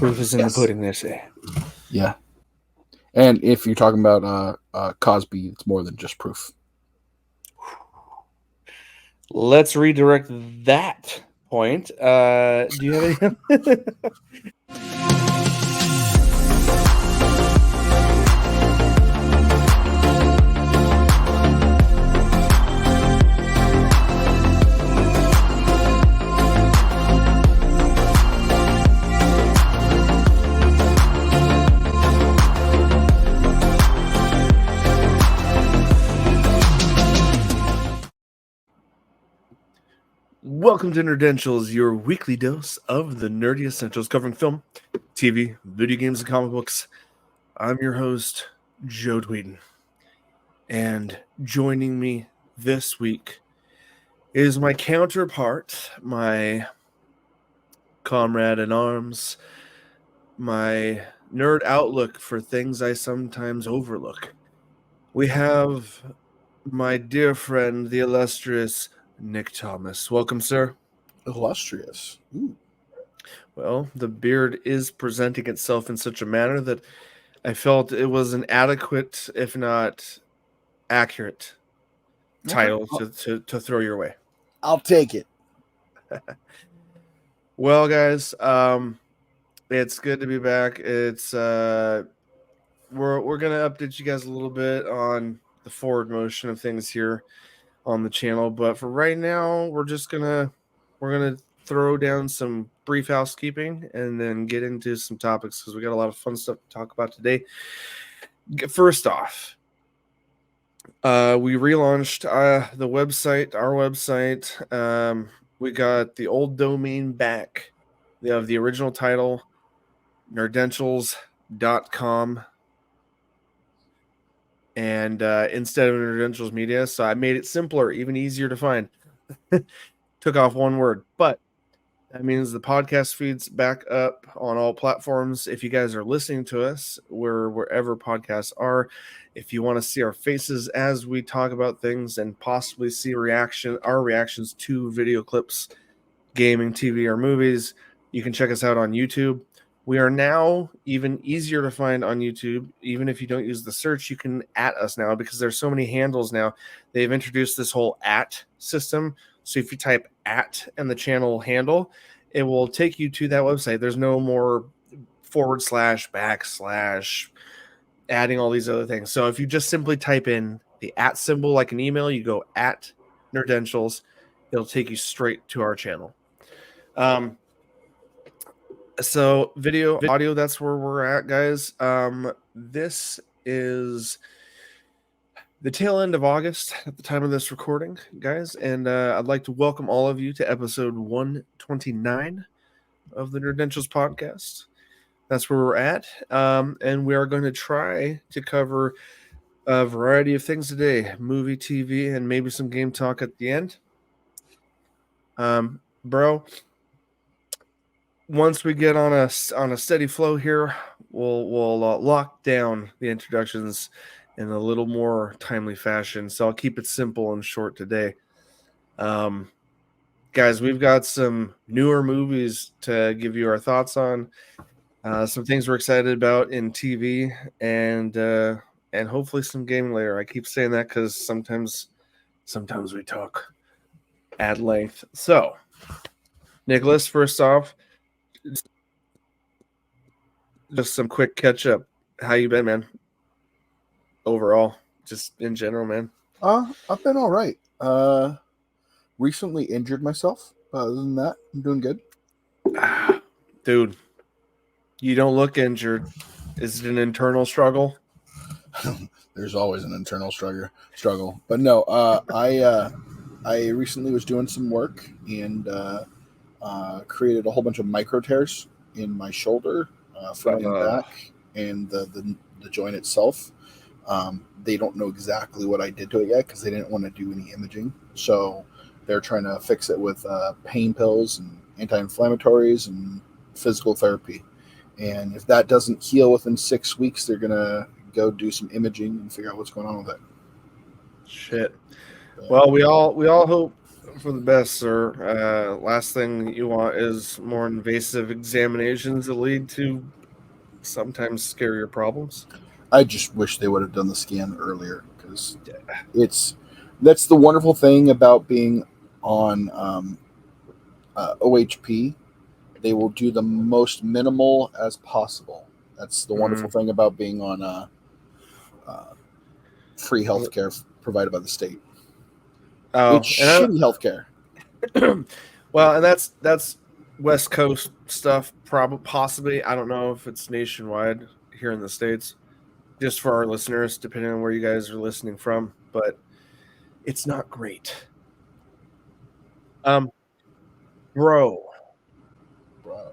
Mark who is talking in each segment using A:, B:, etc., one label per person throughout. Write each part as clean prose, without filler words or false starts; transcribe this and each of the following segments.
A: Proof is in the pudding, they say.
B: Yeah. And if you're talking about Cosby, it's more than just proof.
A: Let's redirect that point. Do you have any? Welcome to Nerdentials, your weekly dose of the nerdy essentials covering film, TV, video games, and comic books. I'm your host, Joe Tweeden. And joining me this week is my counterpart, my comrade in arms, my nerd outlook for things I sometimes overlook. We have my dear friend, the illustrious Nick Thomas. Welcome, sir.
B: Illustrious. Ooh.
A: Well, the beard is presenting itself in such a manner that I felt it was an adequate, if not accurate, title to throw your way.
B: I'll take it.
A: Well, guys, it's good to be back. It's we're gonna update you guys a little bit on the forward motion of things here on the channel, but for right now, we're gonna throw down some brief housekeeping and then get into some topics because we got a lot of fun stuff to talk about today. First off, we relaunched the website, our website. We got the old domain back of the original title, Nerdentials.com. And instead of Nerdentials Media, so I made it simpler, even easier to find. Took off one word, but that means the podcast feed's back up on all platforms. If you guys are listening to us, wherever podcasts are, if you want to see our faces as we talk about things and possibly see our reactions to video clips, gaming, TV, or movies, you can check us out on YouTube. We are now even easier to find on YouTube. Even if you don't use the search, you can @ us now because there's so many handles now. They've introduced this whole @ system. So if you type @ and the channel handle, it will take you to that website. There's no more / / adding all these other things. So if you just simply type in the @ symbol like an email, you go @Nerdentials, it'll take you straight to our channel. So video, audio, that's where we're at, guys. This is the tail end of August at the time of this recording, guys, and I'd like to welcome all of you to episode 129 of the Nerdentials podcast. That's where we're at, and we are going to try to cover a variety of things today: movie, TV, and maybe some game talk at the end. Bro, once we get on a steady flow here, we'll lock down the introductions in a little more timely fashion. So I'll keep it simple and short today. Guys, we've got some newer movies to give you our thoughts on, some things we're excited about in TV, and hopefully some gaming later. I keep saying that because sometimes we talk at length. So, Nicholas, first off, just some quick catch up. How you been, man? Overall, just in general, man.
B: I've been all right. Recently injured myself. Other than that, I'm doing good.
A: Dude, you don't look injured. Is it an internal struggle?
B: There's always an internal struggle. But no, I recently was doing some work and created a whole bunch of micro tears in my shoulder, front and back, and the joint itself. They don't know exactly what I did to it yet because they didn't want to do any imaging. So they're trying to fix it with pain pills and anti-inflammatories and physical therapy. And if that doesn't heal within 6 weeks, they're going to go do some imaging and figure out what's going on with it.
A: Shit. Well, we all hope For the best, sir. Last thing you want is more invasive examinations that lead to sometimes scarier problems.
B: I just wish they would have done the scan earlier because that's the wonderful thing about being on OHP. They will do the most minimal as possible. That's the wonderful
A: Mm.
B: thing about being on uh, free healthcare provided by the state. It's
A: Oh,
B: shitty healthcare.
A: well, and that's West Coast stuff, probably possibly. I don't know if it's nationwide here in the States, just for our listeners, depending on where you guys are listening from, but it's not great. Um, bro,
B: Bro.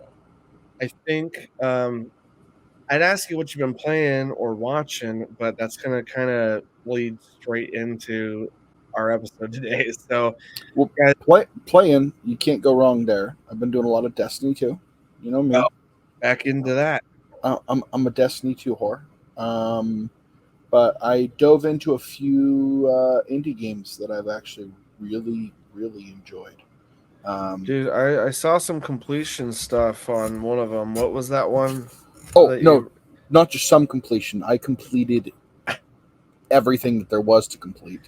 A: I think I'd ask you what you've been playing or watching, but that's gonna kind of lead straight into our episode today. So,
B: Well,
A: guys,
B: playing, you can't go wrong there. I've been doing a lot of Destiny too. You know
A: oh,
B: me.
A: back into that.
B: I'm a Destiny 2 whore. But I dove into a few indie games that I've actually really enjoyed.
A: Dude, I saw some completion stuff on one of them. What was that one
B: Oh
A: that
B: no,
A: you?
B: not just some completion. I completed everything that there was to complete.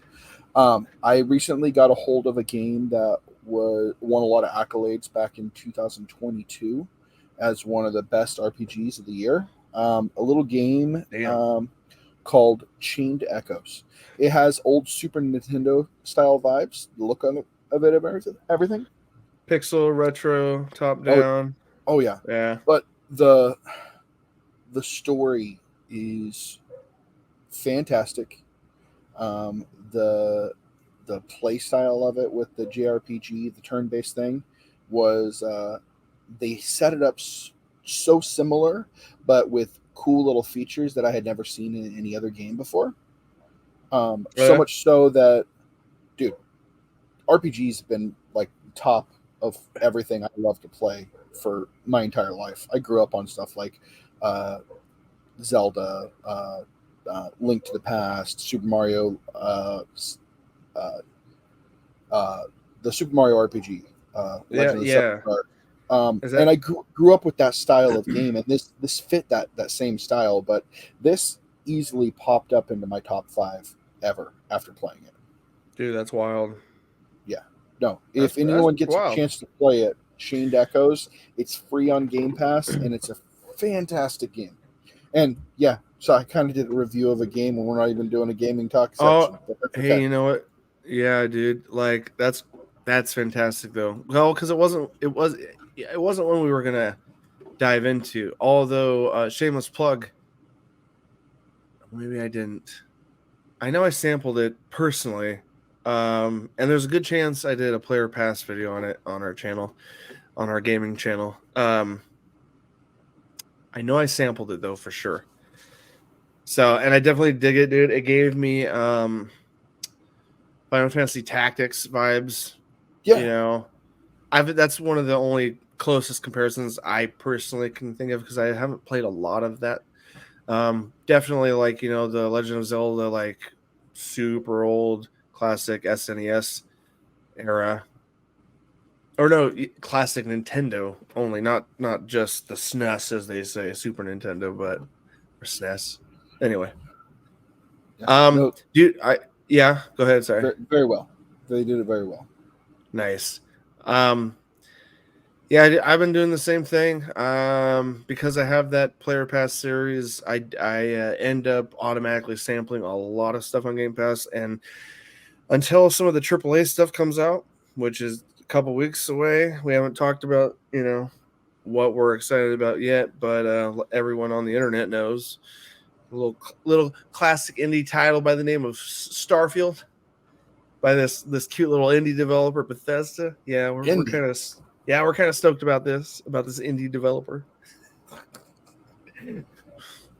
B: I recently got a hold of a game that won a lot of accolades back in 2022 as one of the best RPGs of the year. A little game
A: Damn.
B: called Chained Echoes. It has old Super Nintendo style vibes. The look on it, of it, of everything.
A: Pixel retro top
B: Oh,
A: down.
B: oh yeah.
A: Yeah.
B: But the story is fantastic. Um, the the play style of it with the JRPG, the turn based thing, was they set it up so similar, but with cool little features that I had never seen in any other game before. So
A: Yeah.
B: much so that, dude, RPGs have been like top of everything I love to play for my entire life. I grew up on stuff like uh, Zelda, Link to the Past, Super Mario, uh, uh, the Super Mario RPG,
A: Yeah.
B: Legend of Zelda.
A: Yeah. Is
B: And
A: that
B: I grew up with that style of game, and this fit that same style. But this easily popped up into my top 5 ever after playing it.
A: dude? That's wild.
B: Yeah, no.
A: That's
B: If anyone gets a
A: wild.
B: chance to play it, Chained Echoes, it's free on Game Pass, and it's a fantastic game. And yeah, so I kind of did a review of a game when we're not even doing a gaming talk
A: Oh,
B: section, but that's
A: hey,
B: okay.
A: you know what? Yeah, dude. Like that's fantastic though. Well, because it wasn't one we were gonna dive into. Although shameless plug, maybe I didn't. I know I sampled it personally. And there's a good chance I did a player pass video on it on our channel, on our gaming channel. I know I sampled it though for sure. So, and I definitely dig it, dude. It gave me Final Fantasy Tactics vibes. You
B: Yeah,
A: know, that's one of the only closest comparisons I personally can think of because I haven't played a lot of that. Definitely like the Legend of Zelda, like super old classic SNES era, or no, classic Nintendo only, not just the SNES as they say, Super Nintendo, but or SNES. Anyway,
B: yeah.
A: um,
B: No,
A: dude, yeah, go ahead. Sorry.
B: very, very well. They did it very well.
A: Nice. Um, yeah, I've been doing the same thing. Because I have that Player Pass series, I end up automatically sampling a lot of stuff on Game Pass, and until some of the AAA stuff comes out, which is a couple weeks away, we haven't talked about what we're excited about yet. But everyone on the internet knows a little classic indie title by the name of Starfield by this cute little indie developer Bethesda. Yeah, we're
B: Indie.
A: kind of we're kind of stoked about this indie developer.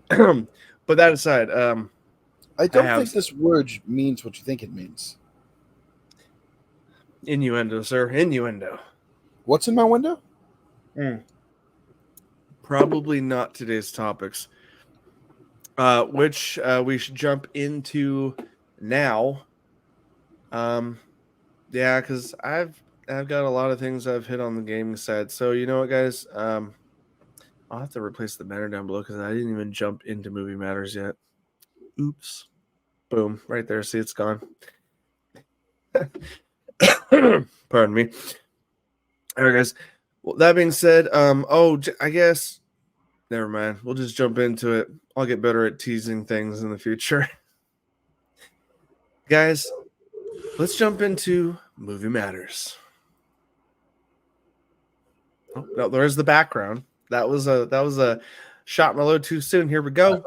A: But that aside,
B: I
A: I
B: don't
A: have
B: think this word means what you think it means.
A: innuendo, sir, innuendo.
B: What's in my window?
A: Mm. Probably not today's topics, which we should jump into now. Um, Yeah, because I've got a lot of things I've hit on the gaming side. So you know what, guys? I'll have to replace the banner down below because I didn't even jump into movie matters yet. Oops. Boom. Right there. See, it's gone. Pardon me. All right, guys. Well, that being said, I guess never mind. We'll just jump into it. I'll get better at teasing things in the future. Guys, let's jump into movie matters. Oh, no, there's the background. That was a shot my load too soon. Here we go.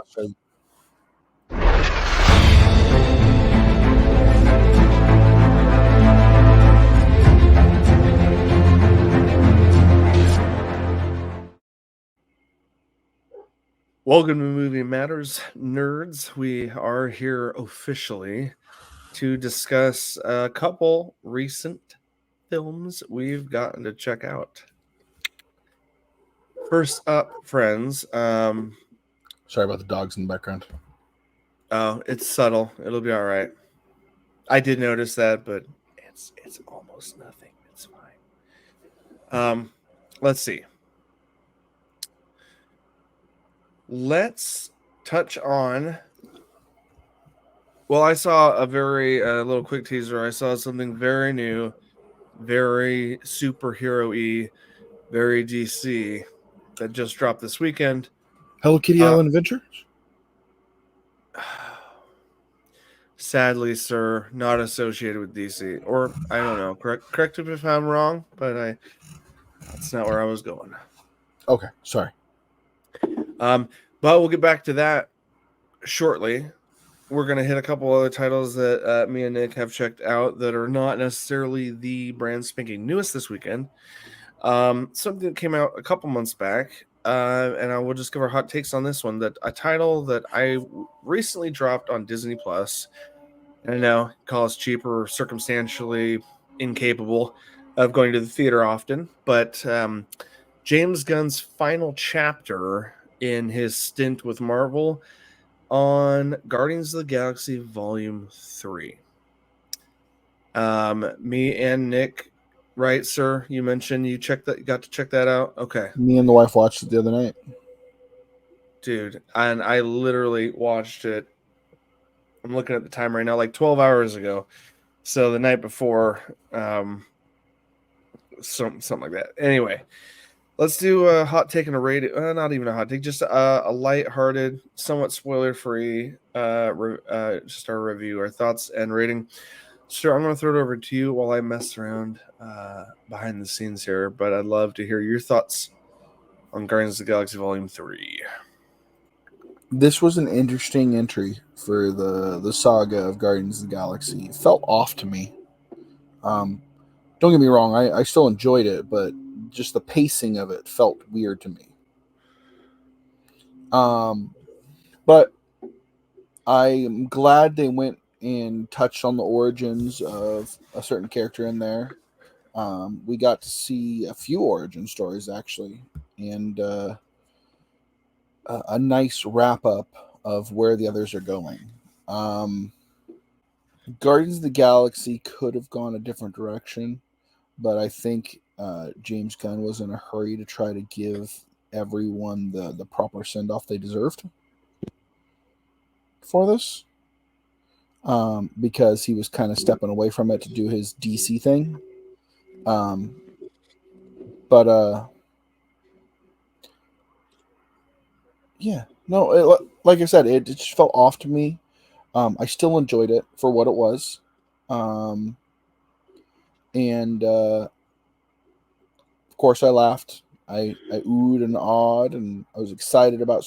A: Welcome to Movie Matters, nerds. We are here officially to discuss a couple recent films we've gotten to check out. First up, friends.
B: Sorry about the dogs in the background.
A: Oh, it's subtle. It'll be all right. I did notice that, but it's almost nothing. It's fine. Let's see. Let's touch on. Well, I saw a very little quick teaser. I saw something very new, very superhero-y, very DC that just dropped this weekend.
B: Hello Kitty Island Adventures?
A: Sadly, sir, not associated with DC. Or, I don't know. Correct me if I'm wrong, but that's not where I was going.
B: Okay, sorry.
A: But we'll get back to that shortly. We're going to hit a couple other titles that me and Nick have checked out that are not necessarily the brand spanking newest this weekend. Something that came out a couple months back, and I will just give our hot takes on this one. That a title that I recently dropped on Disney Plus. And I know call us cheaper, circumstantially incapable of going to the theater often, but James Gunn's final chapter in his stint with Marvel on Guardians of the Galaxy Volume 3. Me and Nick, right, sir? You mentioned you got to check that out? Okay.
B: Me and the wife watched it the other night.
A: Dude, and I literally watched it. I'm looking at the time right now, like 12 hours ago. So the night before, something like that. Anyway, let's do a hot take and a rating. Not even a hot take, just a light-hearted, somewhat spoiler-free, just our review, our thoughts and rating. Sure, I'm going to throw it over to you while I mess around behind the scenes here, but I'd love to hear your thoughts on Guardians of the Galaxy Volume 3.
B: This was an interesting entry for the saga of Guardians of the Galaxy. It felt off to me. Don't get me wrong, I still enjoyed it, but just the pacing of it felt weird to me. But I'm glad they went and touched on the origins of a certain character in there. We got to see a few origin stories, actually, and a nice wrap-up of where the others are going. Guardians of the Galaxy could have gone a different direction, but I think James Gunn was in a hurry to try to give everyone the proper send-off they deserved for this, because he was kind of stepping away from it to do his DC thing. Yeah, no, like I said, it just felt off to me. I still enjoyed it for what it was. And of course I laughed. I oohed and awed, and I was excited about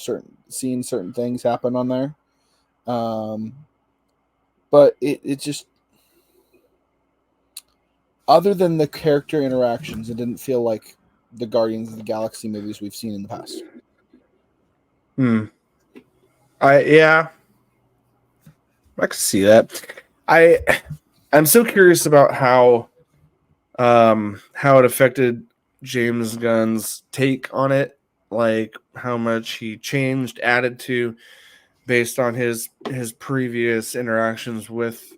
B: seeing certain things happen on there. But it just, other than the character interactions, it didn't feel like the Guardians of the Galaxy movies we've seen in the past.
A: I can see that. I'm so curious about how it affected James Gunn's take on it, like how much he changed, added to, based on his previous interactions with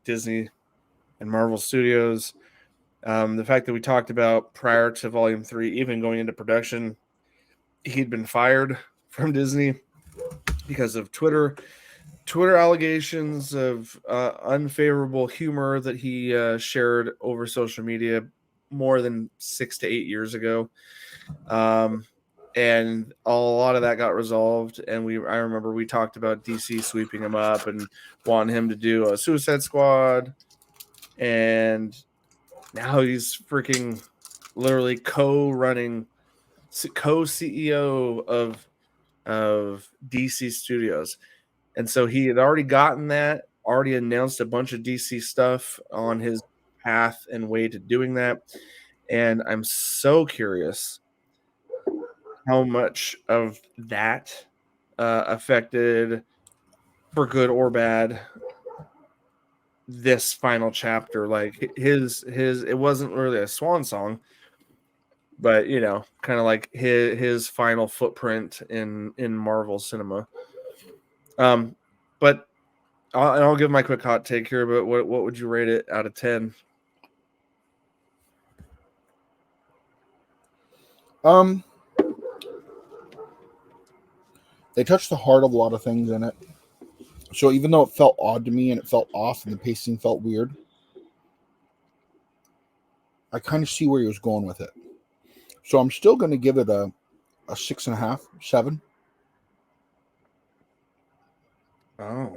A: Disney and Marvel Studios. The fact that we talked about prior to Volume 3 even going into production, he'd been fired from Disney because of Twitter allegations of unfavorable humor that he shared over social media more than 6 to 8 years ago. And a lot of that got resolved, and I remember we talked about DC sweeping him up and wanting him to do a Suicide Squad, and now he's freaking literally co-CEO of DC Studios. And so he had already gotten that, already announced a bunch of DC stuff on his path and way to doing that. And I'm so curious how much of that affected, for good or bad, this final chapter. Like his it wasn't really a swan song, but kind of like his final footprint in Marvel cinema. But I'll give my quick hot take here. But what would you rate it out of 10?
B: They touched the heart of a lot of things in it. So even though it felt odd to me and it felt off and the pacing felt weird, I kind of see where he was going with it. So I'm still going to give it a 6.5, 7.
A: Oh,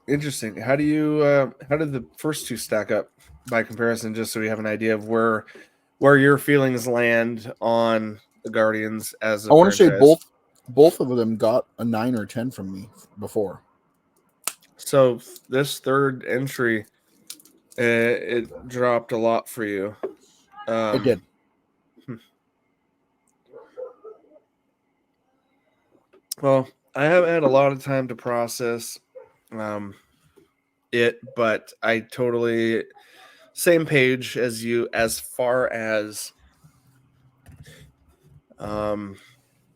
A: interesting. How did the first two stack up by comparison? Just so we have an idea of where your feelings land on the Guardians as a
B: I want to say
A: franchise.
B: both of them got a 9 or 10 from me before.
A: So this third entry, it dropped a lot for you.
B: It did.
A: Well, I haven't had a lot of time to process it, but I totally same page as you as far as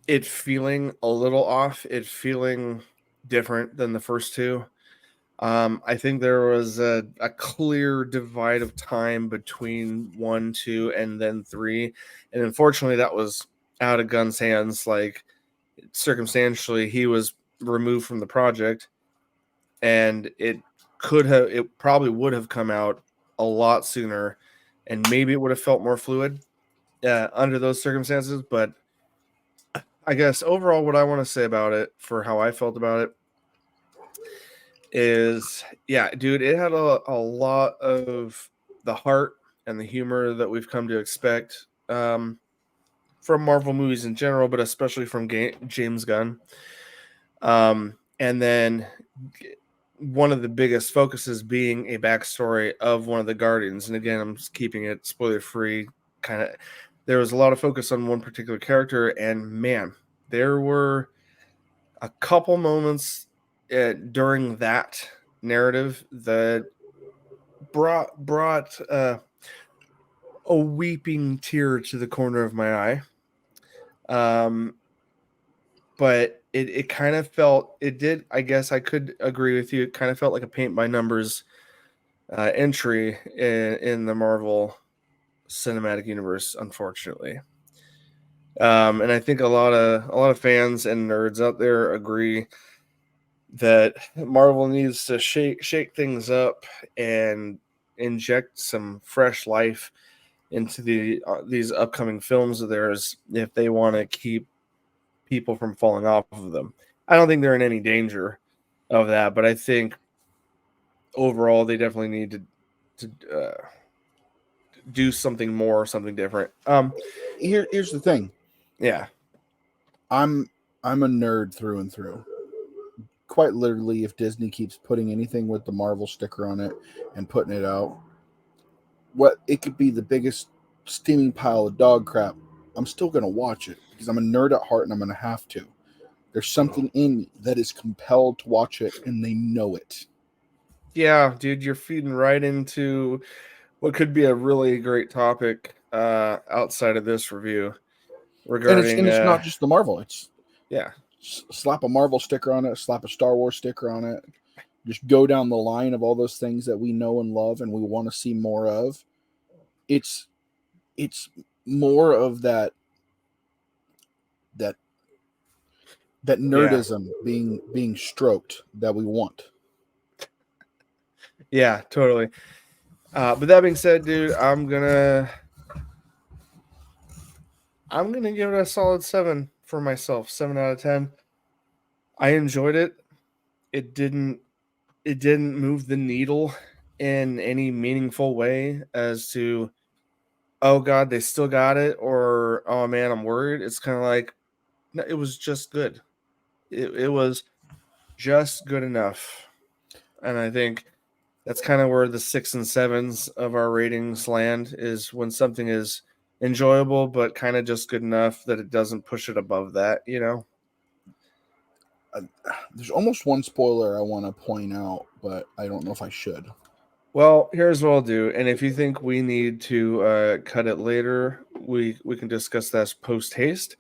A: it feeling a little off, it feeling different than the first two. I think there was a clear divide of time between 1, 2, and then 3. And unfortunately, that was out of Gunn's hands. Like, circumstantially, he was removed from the project, and it probably would have come out a lot sooner, and maybe it would have felt more fluid under those circumstances. But I guess overall, what I want to say about it, for how I felt about it, is, yeah, dude, it had a lot of the heart and the humor that we've come to expect from Marvel movies in general, but especially from James Gunn. And then one of the biggest focuses being a backstory of one of the Guardians. And again, I'm just keeping it spoiler free. Kind of, there was a lot of focus on one particular character, and man, there were a couple moments during that narrative that brought a weeping tear to the corner of my eye. But it kind of felt, it did, I guess I could agree with you, it kind of felt like a paint by numbers entry in the Marvel Cinematic Universe, unfortunately. And I think a lot of fans and nerds out there agree that Marvel needs to shake things up and inject some fresh life into these upcoming films of theirs if they want to keep people from falling off of them. I don't think they're in any danger of that, but I think overall they definitely need to do something more, something different.
B: Here's the thing.
A: Yeah.
B: I'm a nerd through and through. Quite literally, if Disney keeps putting anything with the Marvel sticker on it and putting it out, it could be the biggest steaming pile of dog crap, I'm still going to watch it because I'm a nerd at heart and I'm going to have to. There's something in me that is compelled to watch it, and they know it.
A: Yeah, dude, you're feeding right into what could be a really great topic outside of this review regarding
B: And it's not just the Marvel. It's
A: yeah.
B: slap a Marvel sticker on it, slap a Star Wars sticker on it, just go down the line of all those things that we know and love and we want to see more of. It's more of that nerdism being stroked that we want.
A: Yeah, totally. But that being said, dude, I'm gonna give it a solid 7 for myself. 7 out of 10. I enjoyed it. It didn't move the needle in any meaningful way as to, oh god, they still got it, or oh man, I'm worried. It's kind of like, no, it was just good. It was just good enough. And I think that's kind of where the 6 and 7s of our ratings land, is when something is enjoyable but kind of just good enough that it doesn't push it above that, you know?
B: There's almost one spoiler I want to point out, but I don't know if I should.
A: Well, here's what I'll do. And if you think we need to cut it later, we can discuss that post haste.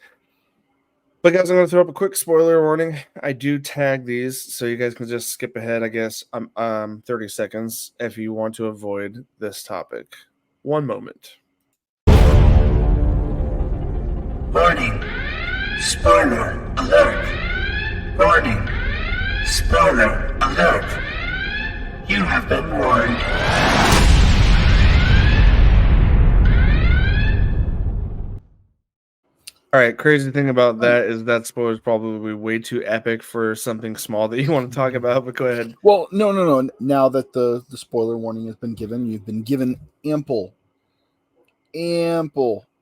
A: But guys, I'm going to throw up a quick spoiler warning. I do tag these, so you guys can just skip ahead, I guess, 30 seconds if you want to avoid this topic. One moment.
C: Warning. Spoiler alert. Warning. Spoiler alert. You have been warned.
A: All right, crazy thing about that is that spoiler is probably way too epic for something small that you want to talk about, but go ahead.
B: Well, no. Now that the spoiler warning has been given, you've been given ample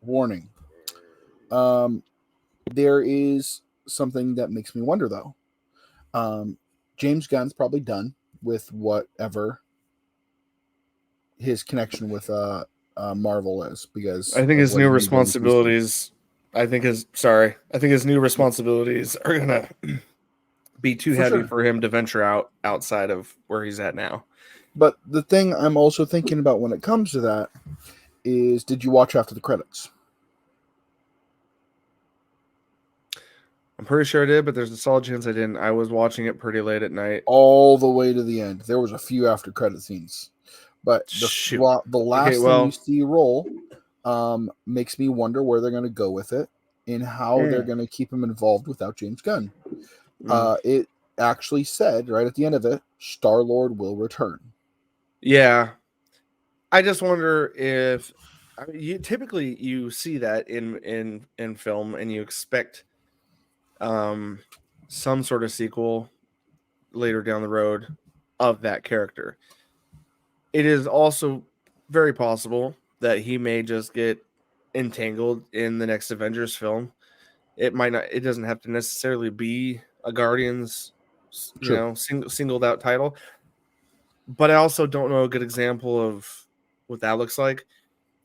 B: warning. There is something that makes me wonder, though. James Gunn's probably done with whatever his connection with Marvel is, because
A: I think his new responsibilities. I think his new responsibilities are gonna be too heavy for him to venture outside of where he's at now.
B: But the thing I'm also thinking about when it comes to that is, did you watch after the credits?
A: I'm pretty sure I did, but there's a solid chance I didn't. I was watching it pretty late at night.
B: All the way to the end. There was a few after credit scenes. But the last thing you see roll makes me wonder where they're going to go with it and how they're going to keep him involved without James Gunn. It actually said right at the end of it, Star-Lord will return.
A: Yeah. I just wonder if you typically see that in film, and you expect some sort of sequel later down the road of that character. It is also very possible that he may just get entangled in the next Avengers film. It might not. It doesn't have to necessarily be a Guardians, singled out title. But I also don't know a good example of what that looks like.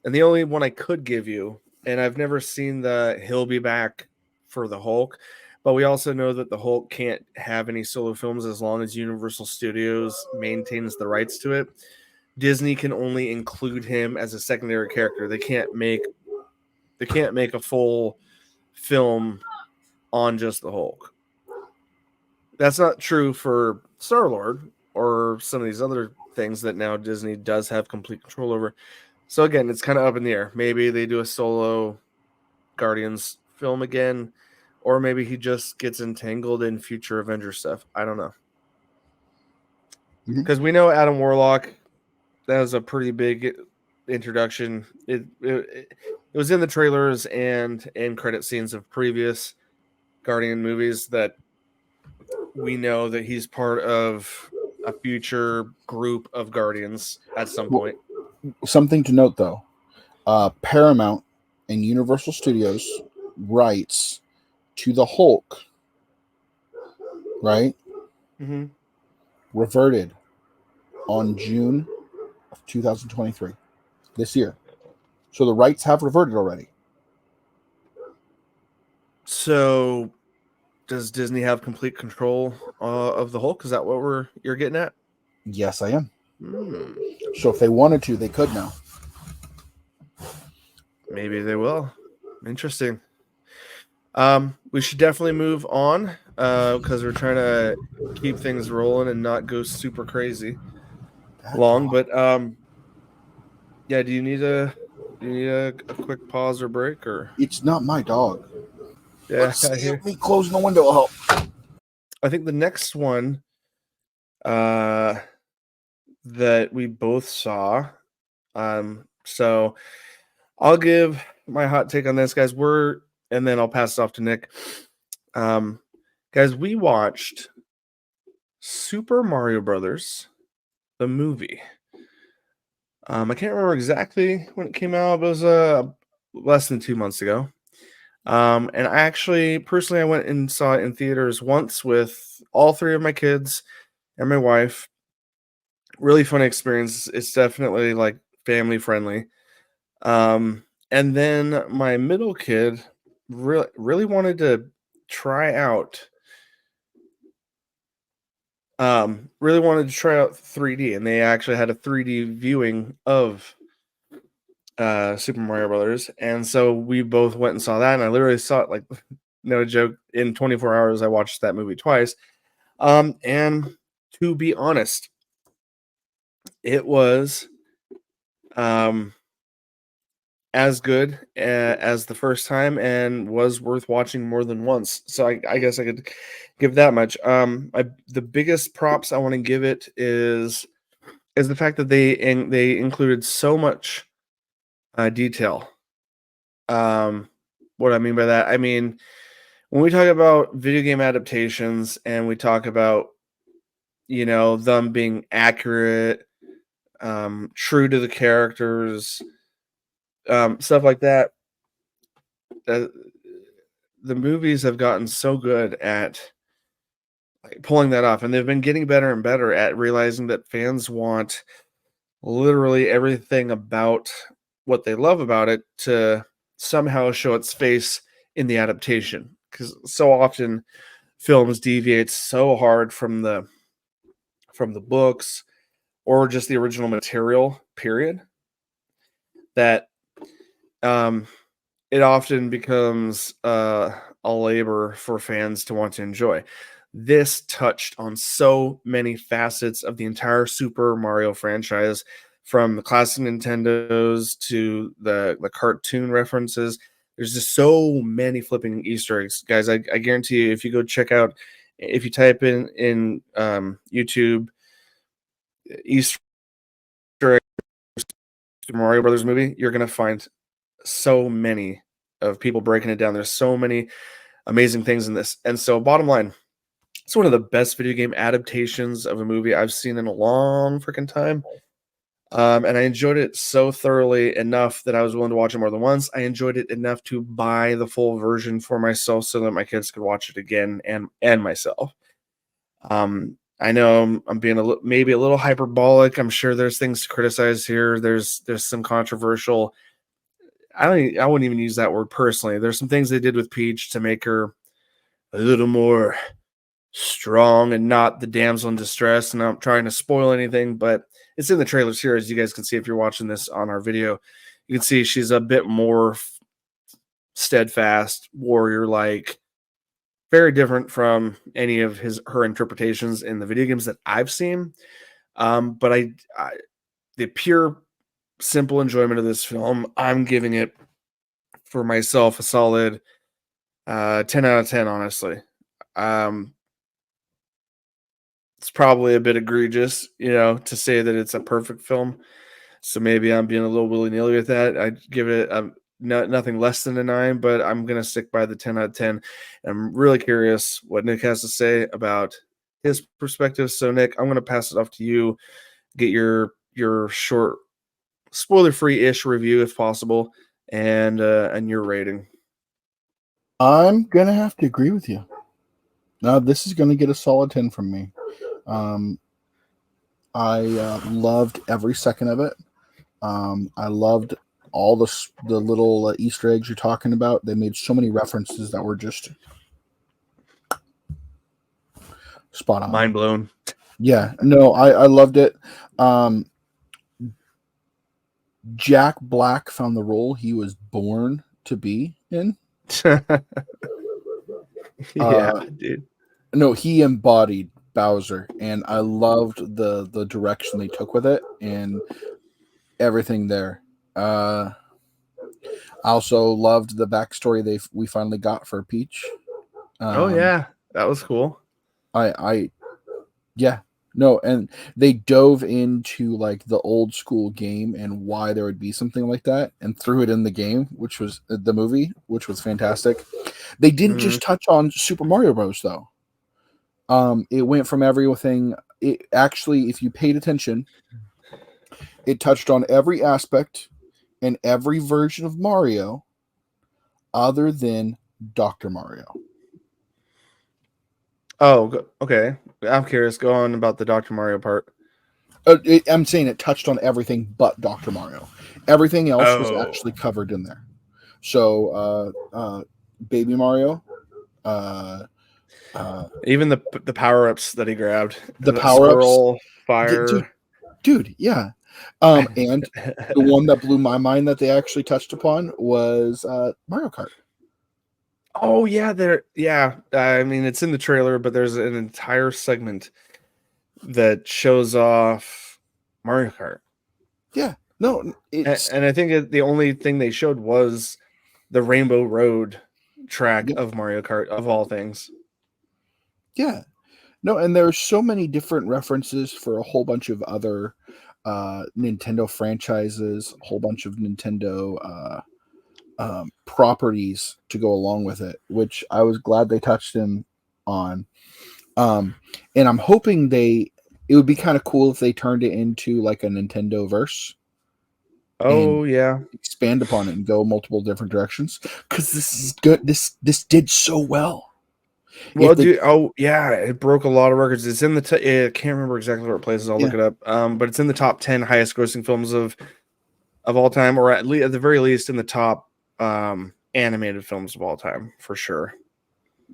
A: And the only one I could give you, and I've never seen he'll be back for the Hulk, but we also know that the Hulk can't have any solo films as long as Universal Studios maintains the rights to it. Disney can only include him as a secondary character. They can't make a full film on just the Hulk. That's not true for Star-Lord or some of these other things that now Disney does have complete control over. So again, it's kind of up in the air. Maybe they do a solo Guardians film again, or maybe he just gets entangled in future Avengers stuff. I don't know. Because we know Adam Warlock, that was a pretty big introduction. It was in the trailers and credit scenes of previous Guardian movies that we know that he's part of a future group of Guardians at some point.
B: Something to note, though. Paramount and Universal Studios rights to the Hulk, right?
A: Mm-hmm.
B: Reverted on June of 2023, this year. So the rights have reverted already.
A: So does Disney have complete control of the Hulk? Is that what you're getting at?
B: Yes, I am. So if they wanted to, they could now.
A: Maybe they will. Interesting. We should definitely move on because we're trying to keep things rolling and not go super crazy long. But yeah, do you need a quick pause or break or?
B: It's not my dog.
A: Yeah,
B: Let's
A: I
B: see
A: hear.
B: if me closing the window will help.
A: I think the next one that we both saw. So I'll give my hot take on this, guys. And then I'll pass it off to Nick. Guys, we watched Super Mario Brothers, the movie. I can't remember exactly when it came out. It was less than 2 months ago. And I actually, personally, I went and saw it in theaters once with all 3 of my kids and my wife. Really fun experience. It's definitely like family friendly. And then my middle kid really wanted to try out. Really wanted to try out 3D, and they actually had a 3D viewing of Super Mario Brothers, and so we both went and saw that. And I literally saw it, like, no joke, in 24 hours. I watched that movie twice. And to be honest, it was as good as the first time and was worth watching more than once. So I guess I could give that much. The biggest props I want to give it is the fact that they included so much detail. What I mean by that, I mean, when we talk about video game adaptations and we talk about, them being accurate, true to the characters, stuff like that, the movies have gotten so good at like pulling that off, and they've been getting better and better at realizing that fans want literally everything about what they love about it to somehow show its face in the adaptation, because so often films deviate so hard from the books or just the original material period that it often becomes a labor for fans to want to enjoy. This touched on so many facets of the entire Super Mario franchise, from the classic Nintendos to the cartoon references. There's just so many flipping Easter eggs, guys. I guarantee you, if you go check out, if you type in YouTube Easter eggs Super Mario Brothers movie, you're gonna find so many of people breaking it down. There's so many amazing things in this. And so, bottom line, it's one of the best video game adaptations of a movie I've seen in a long freaking time. And I enjoyed it so thoroughly enough that I was willing to watch it more than once. I enjoyed it enough to buy the full version for myself so that my kids could watch it again, and myself. I know I'm being maybe a little hyperbolic. I'm sure there's things to criticize here. There's some controversial. I wouldn't even use that word personally. There's some things they did with Peach to make her a little more strong and not the damsel in distress. And I'm not trying to spoil anything, but it's in the trailers here, as you guys can see if you're watching this on our video. You can see she's a bit more steadfast, warrior-like, very different from any of her interpretations in the video games that I've seen. But the pure, simple enjoyment of this film, I'm giving it, for myself, a solid 10 out of 10, honestly. It's probably a bit egregious, to say that it's a perfect film. So maybe I'm being a little willy-nilly with that. I'd give it nothing less than a 9, but I'm going to stick by the 10 out of 10. I'm really curious what Nick has to say about his perspective. So, Nick, I'm going to pass it off to you. Get your short, spoiler-free-ish review, if possible, and your rating.
B: I'm going to have to agree with you. This is going to get a solid 10 from me. I loved every second of it. I loved all the little Easter eggs you're talking about. They made so many references that were just spot on.
A: Mind blown.
B: Yeah, no, I loved it. Jack Black found the role he was born to be in.
A: Yeah, dude.
B: No, he embodied Bowser, and I loved the direction they took with it and everything there. I also loved the backstory we finally got for Peach.
A: Oh yeah, that was cool.
B: Yeah, no, and they dove into like the old school game and why there would be something like that, and threw it in the game, which was the movie, which was fantastic. They didn't just touch on Super Mario Bros. Though. It went from everything. It actually, if you paid attention, it touched on every aspect and every version of Mario, other than Dr. Mario.
A: Oh, okay. I'm curious. Go on about the Dr. Mario part.
B: I'm saying it touched on everything but Dr. Mario. Everything else was actually covered in there. So, Baby Mario,
A: even the power ups that he grabbed,
B: the power ups,
A: fire,
B: dude, yeah. And the one that blew my mind that they actually touched upon was Mario Kart.
A: Oh yeah, I mean, it's in the trailer, but there's an entire segment that shows off Mario Kart.
B: Yeah, no,
A: and I think the only thing they showed was the Rainbow Road track of Mario Kart, of all things.
B: Yeah, no, and there's so many different references for a whole bunch of other Nintendo franchises, a whole bunch of Nintendo properties to go along with it, which I was glad they touched in on. And I'm hoping it would be kind of cool if they turned it into like a Nintendo verse.
A: Oh yeah,
B: expand upon it and go multiple different directions, because this is good. This did so well.
A: Well, dude, it broke a lot of records. It's in the I can't remember exactly where it places. I'll look it up. But it's in the top 10 highest grossing films of all time, or at the very least in the top animated films of all time, for sure.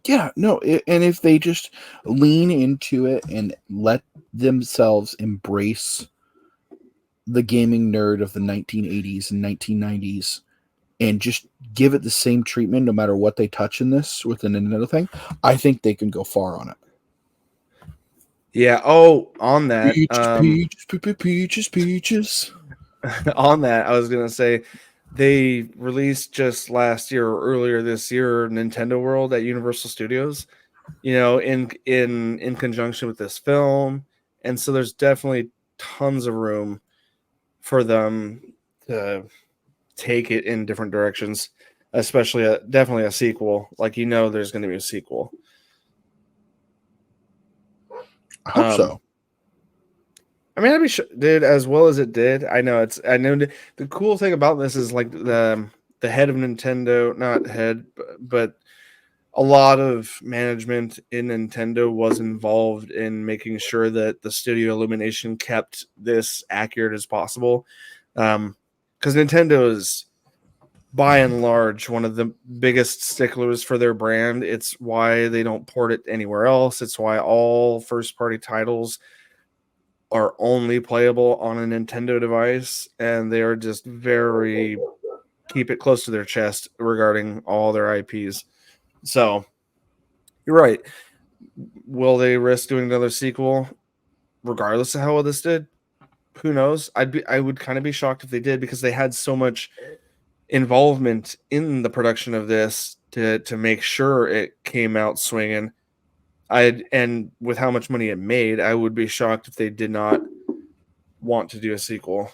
B: Yeah, no, and if they just lean into it and let themselves embrace the gaming nerd of the 1980s and 1990s and just give it the same treatment no matter what they touch in this with the Nintendo thing, I think they can go far on it.
A: Yeah. Oh, on that.
B: Peaches.
A: On that, I was going to say, they released just last year or earlier this year Nintendo World at Universal Studios, in conjunction with this film. And so there's definitely tons of room for them to take it in different directions, especially definitely a sequel. Like, there's going to be a sequel.
B: I hope so.
A: I mean, I'd be did as well as it did. I know the cool thing about this is like the head of Nintendo, not head, but a lot of management in Nintendo was involved in making sure that the studio Illumination kept this accurate as possible. Because Nintendo is, by and large, one of the biggest sticklers for their brand. It's why they don't port it anywhere else. It's why all first-party titles are only playable on a Nintendo device, and they are just very keep it close to their chest regarding all their IPs. So you're right. Will they risk doing another sequel regardless of how well this did? Who knows? I would kind of be shocked if they did, because they had so much involvement in the production of this to make sure it came out swinging. And with how much money it made, I would be shocked if they did not want to do a sequel.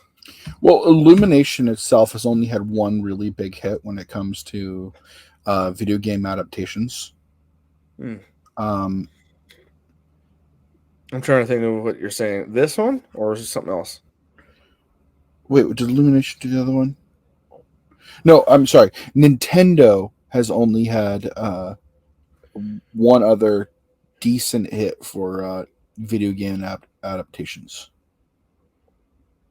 B: Well, Illumination itself has only had one really big hit when it comes to video game adaptations.
A: I'm trying to think of what you're saying. This one, or is it something else?
B: Wait, did Illumination do the other one? No, I'm sorry. Nintendo has only had one other decent hit for video game adaptations.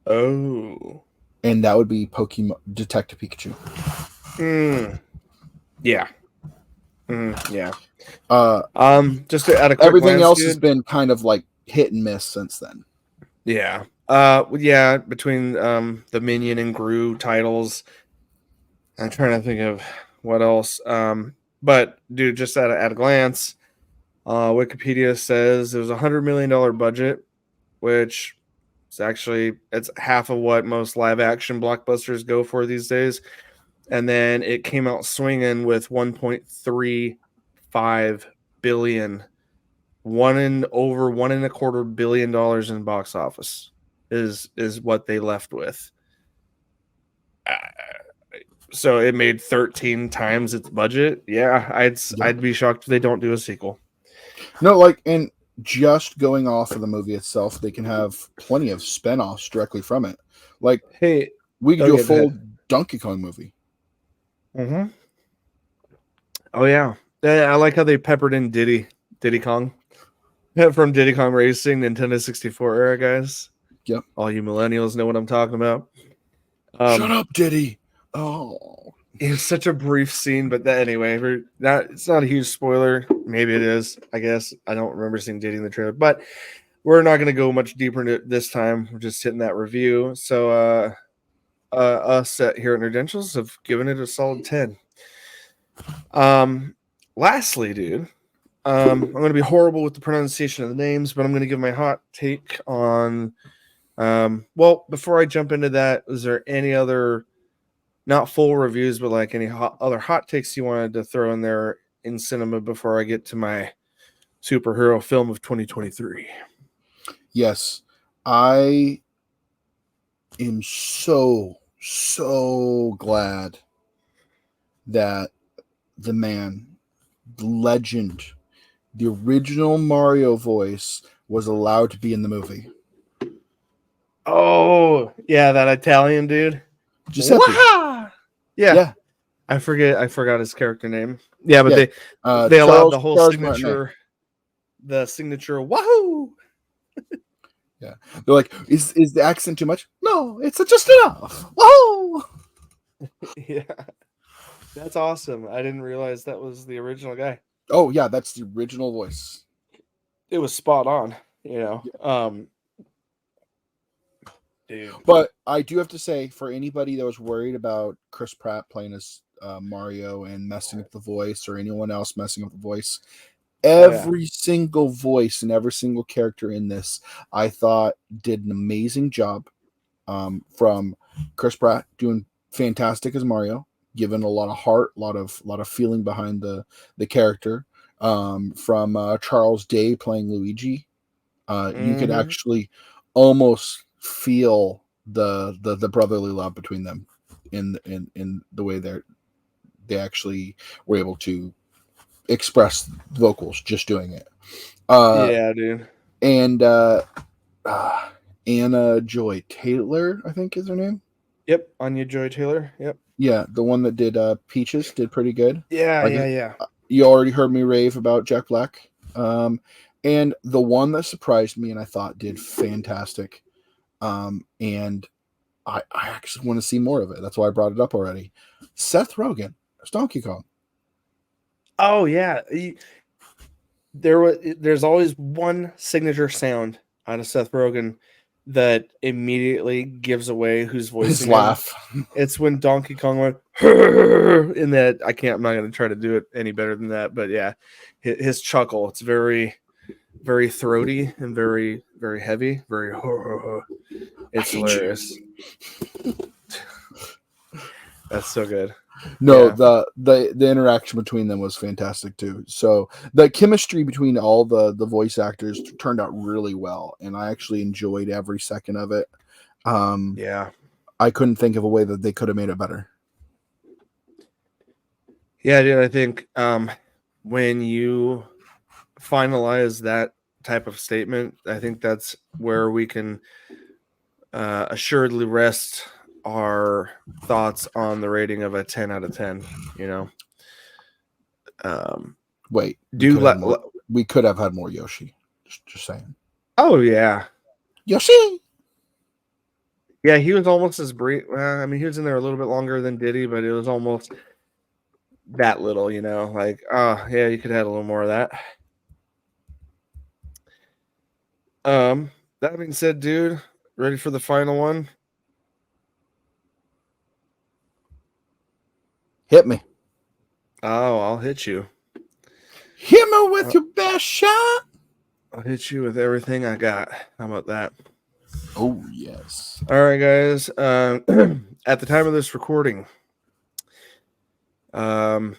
A: Oh.
B: And that would be Pokemon Detective Pikachu.
A: Yeah. Yeah. Just to add a quick
B: everything
A: glance,
B: else has been kind of like hit and miss since then.
A: Yeah. Between the Minion and Gru titles, I'm trying to think of what else. But dude, just at a glance, Wikipedia says it was $100 million budget, which is actually it's half of what most live action blockbusters go for these days. And then it came out swinging with 1.35 billion, over $1.25 billion in box office is what they left with. So it made 13 times its budget. Yeah, I'd be shocked if they don't do a sequel.
B: No, like, and just going off of the movie itself, they can have plenty of spinoffs directly from it. Like,
A: hey,
B: we could do a full Donkey Kong movie.
A: Mm-hmm. Oh yeah, I like how they peppered in Diddy Kong from Diddy Kong Racing, Nintendo 64 era guys.
B: Yep,
A: all you millennials know what I'm talking about.
B: Shut up, Diddy. Oh,
A: it's such a brief scene, but anyway, it's not a huge spoiler. Maybe it is. I guess I don't remember seeing Diddy in the trailer, but we're not going to go much deeper into it this time. We're just hitting that review. So, us here at Nerdentials have given it a solid 10. Lastly, dude, I'm going to be horrible with the pronunciation of the names, but I'm going to give my hot take on. Well, before I jump into that, is there any other, not full reviews, but like any other hot takes you wanted to throw in there in cinema before I get to my superhero film of 2023?
B: Yes, I am so glad that the man, the legend, the original Mario voice was allowed to be in the movie.
A: Oh, yeah, that Italian dude.
B: Giuseppe.
A: Yeah. I forgot his character name. Yeah, but they allowed the whole signature, the signature wahoo.
B: Yeah, they're like, is the accent too much? No, it's just enough. Whoa.
A: Yeah, that's awesome. I didn't realize that was the original guy.
B: Oh yeah, that's the original voice.
A: It was spot on, you know. Yeah. Dude.
B: But I do have to say, for anybody that was worried about Chris Pratt playing as Mario and messing up the voice, or anyone else messing up the voice, every single voice and every single character in this, I thought did an amazing job. From Chris Pratt doing fantastic as Mario, given a lot of heart, a lot of feeling behind the character. From Charles Day playing Luigi, you could actually almost feel the brotherly love between them in the way they actually were able to express vocals just doing it.
A: Yeah, dude.
B: And Anna Joy Taylor, I think is her name.
A: Yep, Anya Joy Taylor. Yep.
B: Yeah, the one that did Peaches did pretty good.
A: Yeah, yeah.
B: You already heard me rave about Jack Black. And the one that surprised me and I thought did fantastic. And I actually want to see more of it. That's why I brought it up already. Seth Rogen as Donkey Kong.
A: Oh yeah. There's always one signature sound out of Seth Rogen that immediately gives away who's voicing
B: his laugh.
A: It's when Donkey Kong went in that. I'm not going to try to do it any better than that, but yeah, his chuckle, it's very, very throaty and very, very heavy, very it's hilarious. That's so good.
B: No, yeah. the interaction between them was fantastic too. So the chemistry between all the voice actors turned out really well, and I actually enjoyed every second of it.
A: Yeah,
B: I couldn't think of a way that they could have made it better.
A: Yeah, dude, I think when you finalize that type of statement, I think that's where we can assuredly rest our thoughts on the rating of a 10 out of 10, you know.
B: Wait, we could have had more Yoshi. Just saying.
A: Oh yeah,
B: Yoshi.
A: Yeah, he was almost as brief. I mean, he was in there a little bit longer than Diddy, but it was almost that little, you know. Like, yeah, you could have had a little more of that. That being said, dude, ready for the final one?
B: Hit me.
A: Oh, I'll hit you.
B: Hit me with your best shot.
A: I'll hit you with everything I got. How about that?
B: Oh, yes.
A: All right, guys. At the time of this recording, August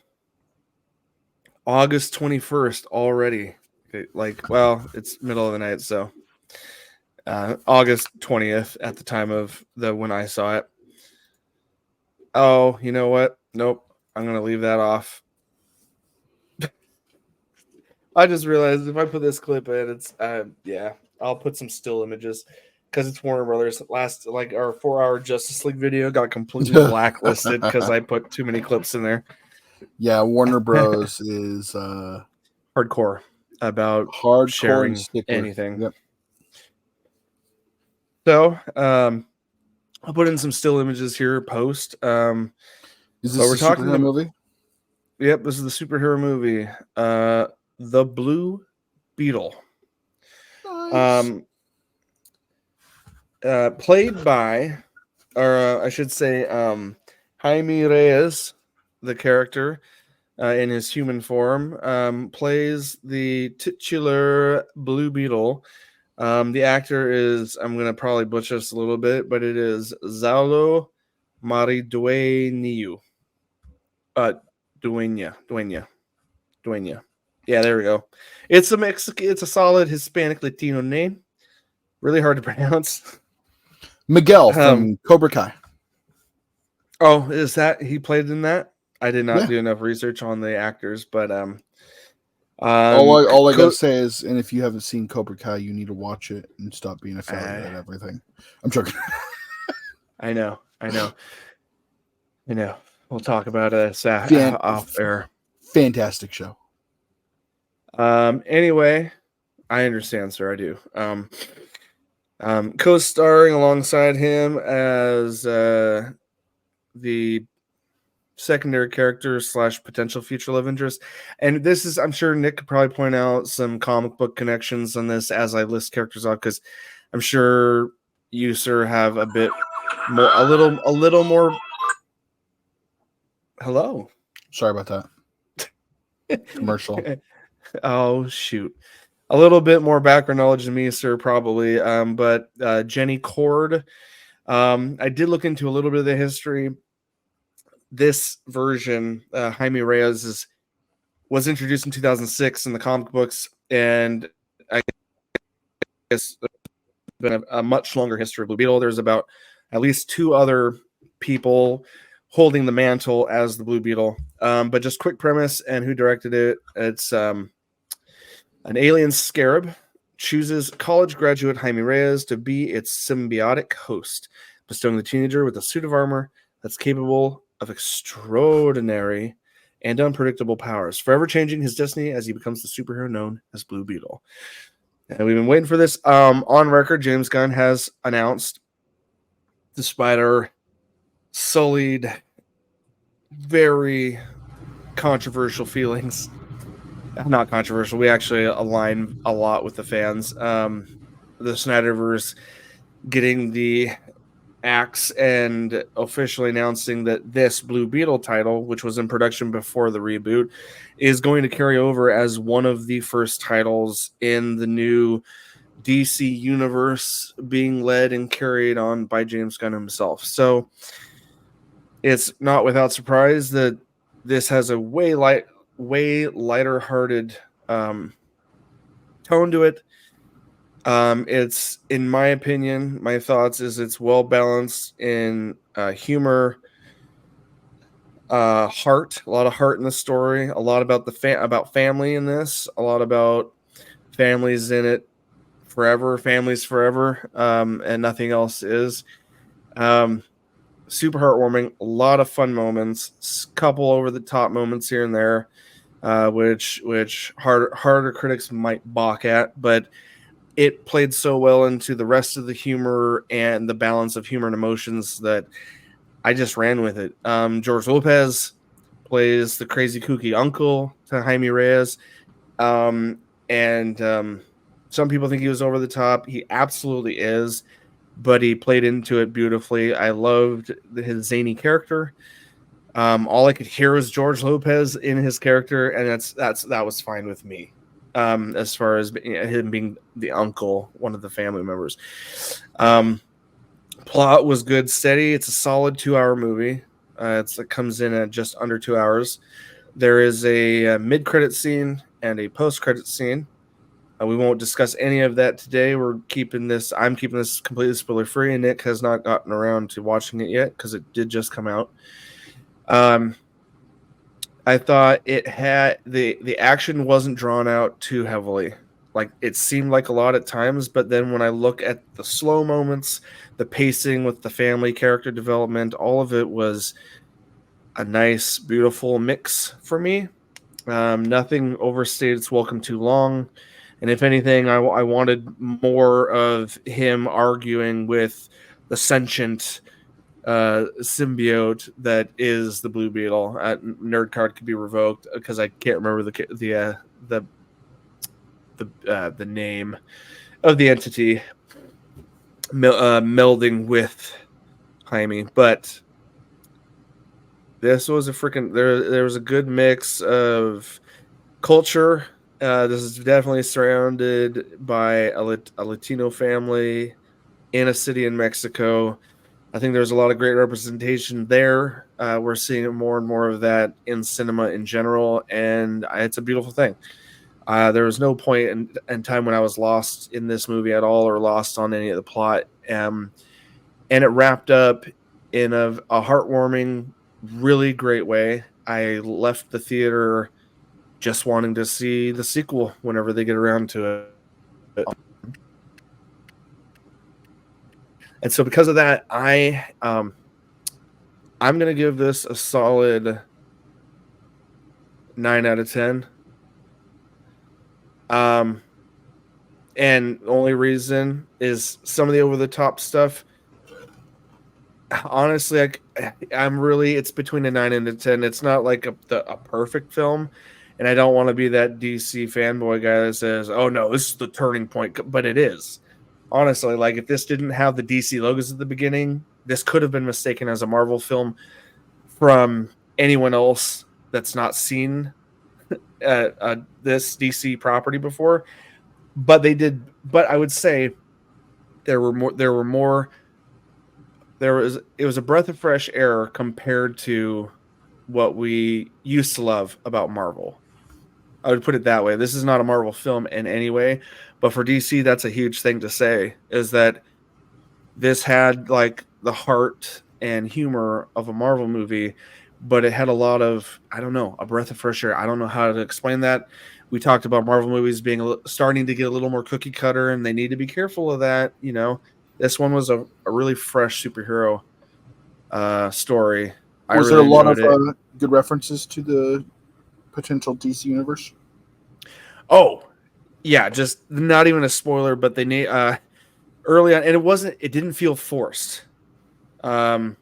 A: 21st already. It's middle of the night, so August 20th at the time of when I saw it. Oh, you know what? Nope. I'm going to leave that off. I just realized if I put this clip in, it's I'll put some still images because it's Warner Brothers. Last our 4-hour Justice League video got completely blacklisted because I put too many clips in there.
B: Yeah, Warner Bros. is
A: hardcore about
B: hardcore
A: sharing
B: sticker.
A: Anything.
B: Yep.
A: So I'll put in some still images here post.
B: Is this
A: we're
B: a
A: talking
B: superhero movie?
A: Yep, this is the superhero movie. The Blue Beetle.
B: Nice.
A: Played by, or I should say, Jaime Reyes, the character, in his human form, plays the titular Blue Beetle. The actor is, I'm going to probably butcher this a little bit, but it is Zalo Maridueña. Dueña. Yeah, there we go. It's a Mexican. It's a solid Hispanic Latino name. Really hard to pronounce.
B: Miguel from Cobra Kai.
A: Oh, is that he played in that? I did not do enough research on the actors, but
B: all I gotta say is, and if you haven't seen Cobra Kai, you need to watch it and stop being a failure at everything. I'm joking.
A: I know. We'll talk about it off air.
B: Fantastic show.
A: Anyway, I understand, sir. I do. Co-starring alongside him as the secondary character / potential future love interest. And this is, I'm sure Nick could probably point out some comic book connections on this as I list characters off, because I'm sure you, sir, have a little more. Hello.
B: Sorry about that. Commercial.
A: Oh, shoot. A little bit more background knowledge than me, sir, probably. But Jenny Cord. I did look into a little bit of the history. This version, Jaime Reyes, was introduced in 2006 in the comic books, and I guess been a much longer history of Blue Beetle. There's about at least 2 other people holding the mantle as the Blue Beetle. But just quick premise and who directed it. It's an alien scarab chooses college graduate Jaime Reyes to be its symbiotic host, bestowing the teenager with a suit of armor that's capable of extraordinary and unpredictable powers, forever changing his destiny as he becomes the superhero known as Blue Beetle. And we've been waiting for this. On record, James Gunn has announced, despite our sullied, very controversial feelings, not controversial, we actually align a lot with the fans. The Snyderverse getting the axe and officially announcing that this Blue Beetle title, which was in production before the reboot, is going to carry over as one of the first titles in the new DC universe, being led and carried on by James Gunn himself. So it's not without surprise that this has a way lighter-hearted tone to it. It's, in my opinion, my thoughts is it's well balanced in humor, heart, a lot of heart in the story, a lot about about family in this, a lot about families in it families forever, and nothing else is. Super heartwarming, a lot of fun moments, couple over the top moments here and there, which harder critics might balk at, but it played so well into the rest of the humor and the balance of humor and emotions that I just ran with it. George Lopez plays the crazy kooky uncle to Jaime Reyes. Some people think he was over the top. He absolutely is, but he played into it beautifully. I loved his zany character. All I could hear was George Lopez in his character, and that was fine with me. As far as him being the uncle, one of the family members. Plot was good, steady. It's a solid 2-hour movie. It comes in at just under 2 hours. There is a mid-credit scene and a post-credit scene. We won't discuss any of that today. I'm keeping this completely spoiler-free, and Nick has not gotten around to watching it yet because it did just come out. I thought it had the action wasn't drawn out too heavily. Like, it seemed like a lot at times, but then when I look at the slow moments, the pacing with the family character development, all of it was a nice, beautiful mix for me. Nothing overstayed its welcome too long. And if anything, I wanted more of him arguing with the sentient symbiote that is the Blue Beetle. Nerd card could be revoked because I can't remember the name of the entity melding with Jaime, but this was there was a good mix of culture. This is definitely surrounded by a Latino family in a city in Mexico. I think there's a lot of great representation there. We're seeing more and more of that in cinema in general, and it's a beautiful thing. There was no point in time when I was lost in this movie at all or lost on any of the plot. And it wrapped up in a heartwarming, really great way. I left the theater just wanting to see the sequel whenever they get around to it. And so because of that, I'm going to give this a solid 9 out of 10. And the only reason is some of the over-the-top stuff. Honestly, it's between a 9 and a 10. It's not like a perfect film, and I don't want to be that DC fanboy guy that says, "Oh no, this is the turning point," but it is. Honestly, like, if this didn't have the DC logos at the beginning, this could have been mistaken as a Marvel film from anyone else that's not seen this DC property before. But they did. But I would say it was a breath of fresh air compared to what we used to love about Marvel. I would put it that way. This is not a Marvel film in any way, but for DC, that's a huge thing to say, is that this had like the heart and humor of a Marvel movie, but it had a lot of, I don't know, a breath of fresh air. I don't know how to explain that. We talked about Marvel movies being starting to get a little more cookie cutter, and they need to be careful of that. You know, this one was a really fresh superhero story.
B: Was there a lot of good references to the potential DC universe?
A: Oh, yeah, just not even a spoiler, but they early on, and it didn't feel forced. Jaime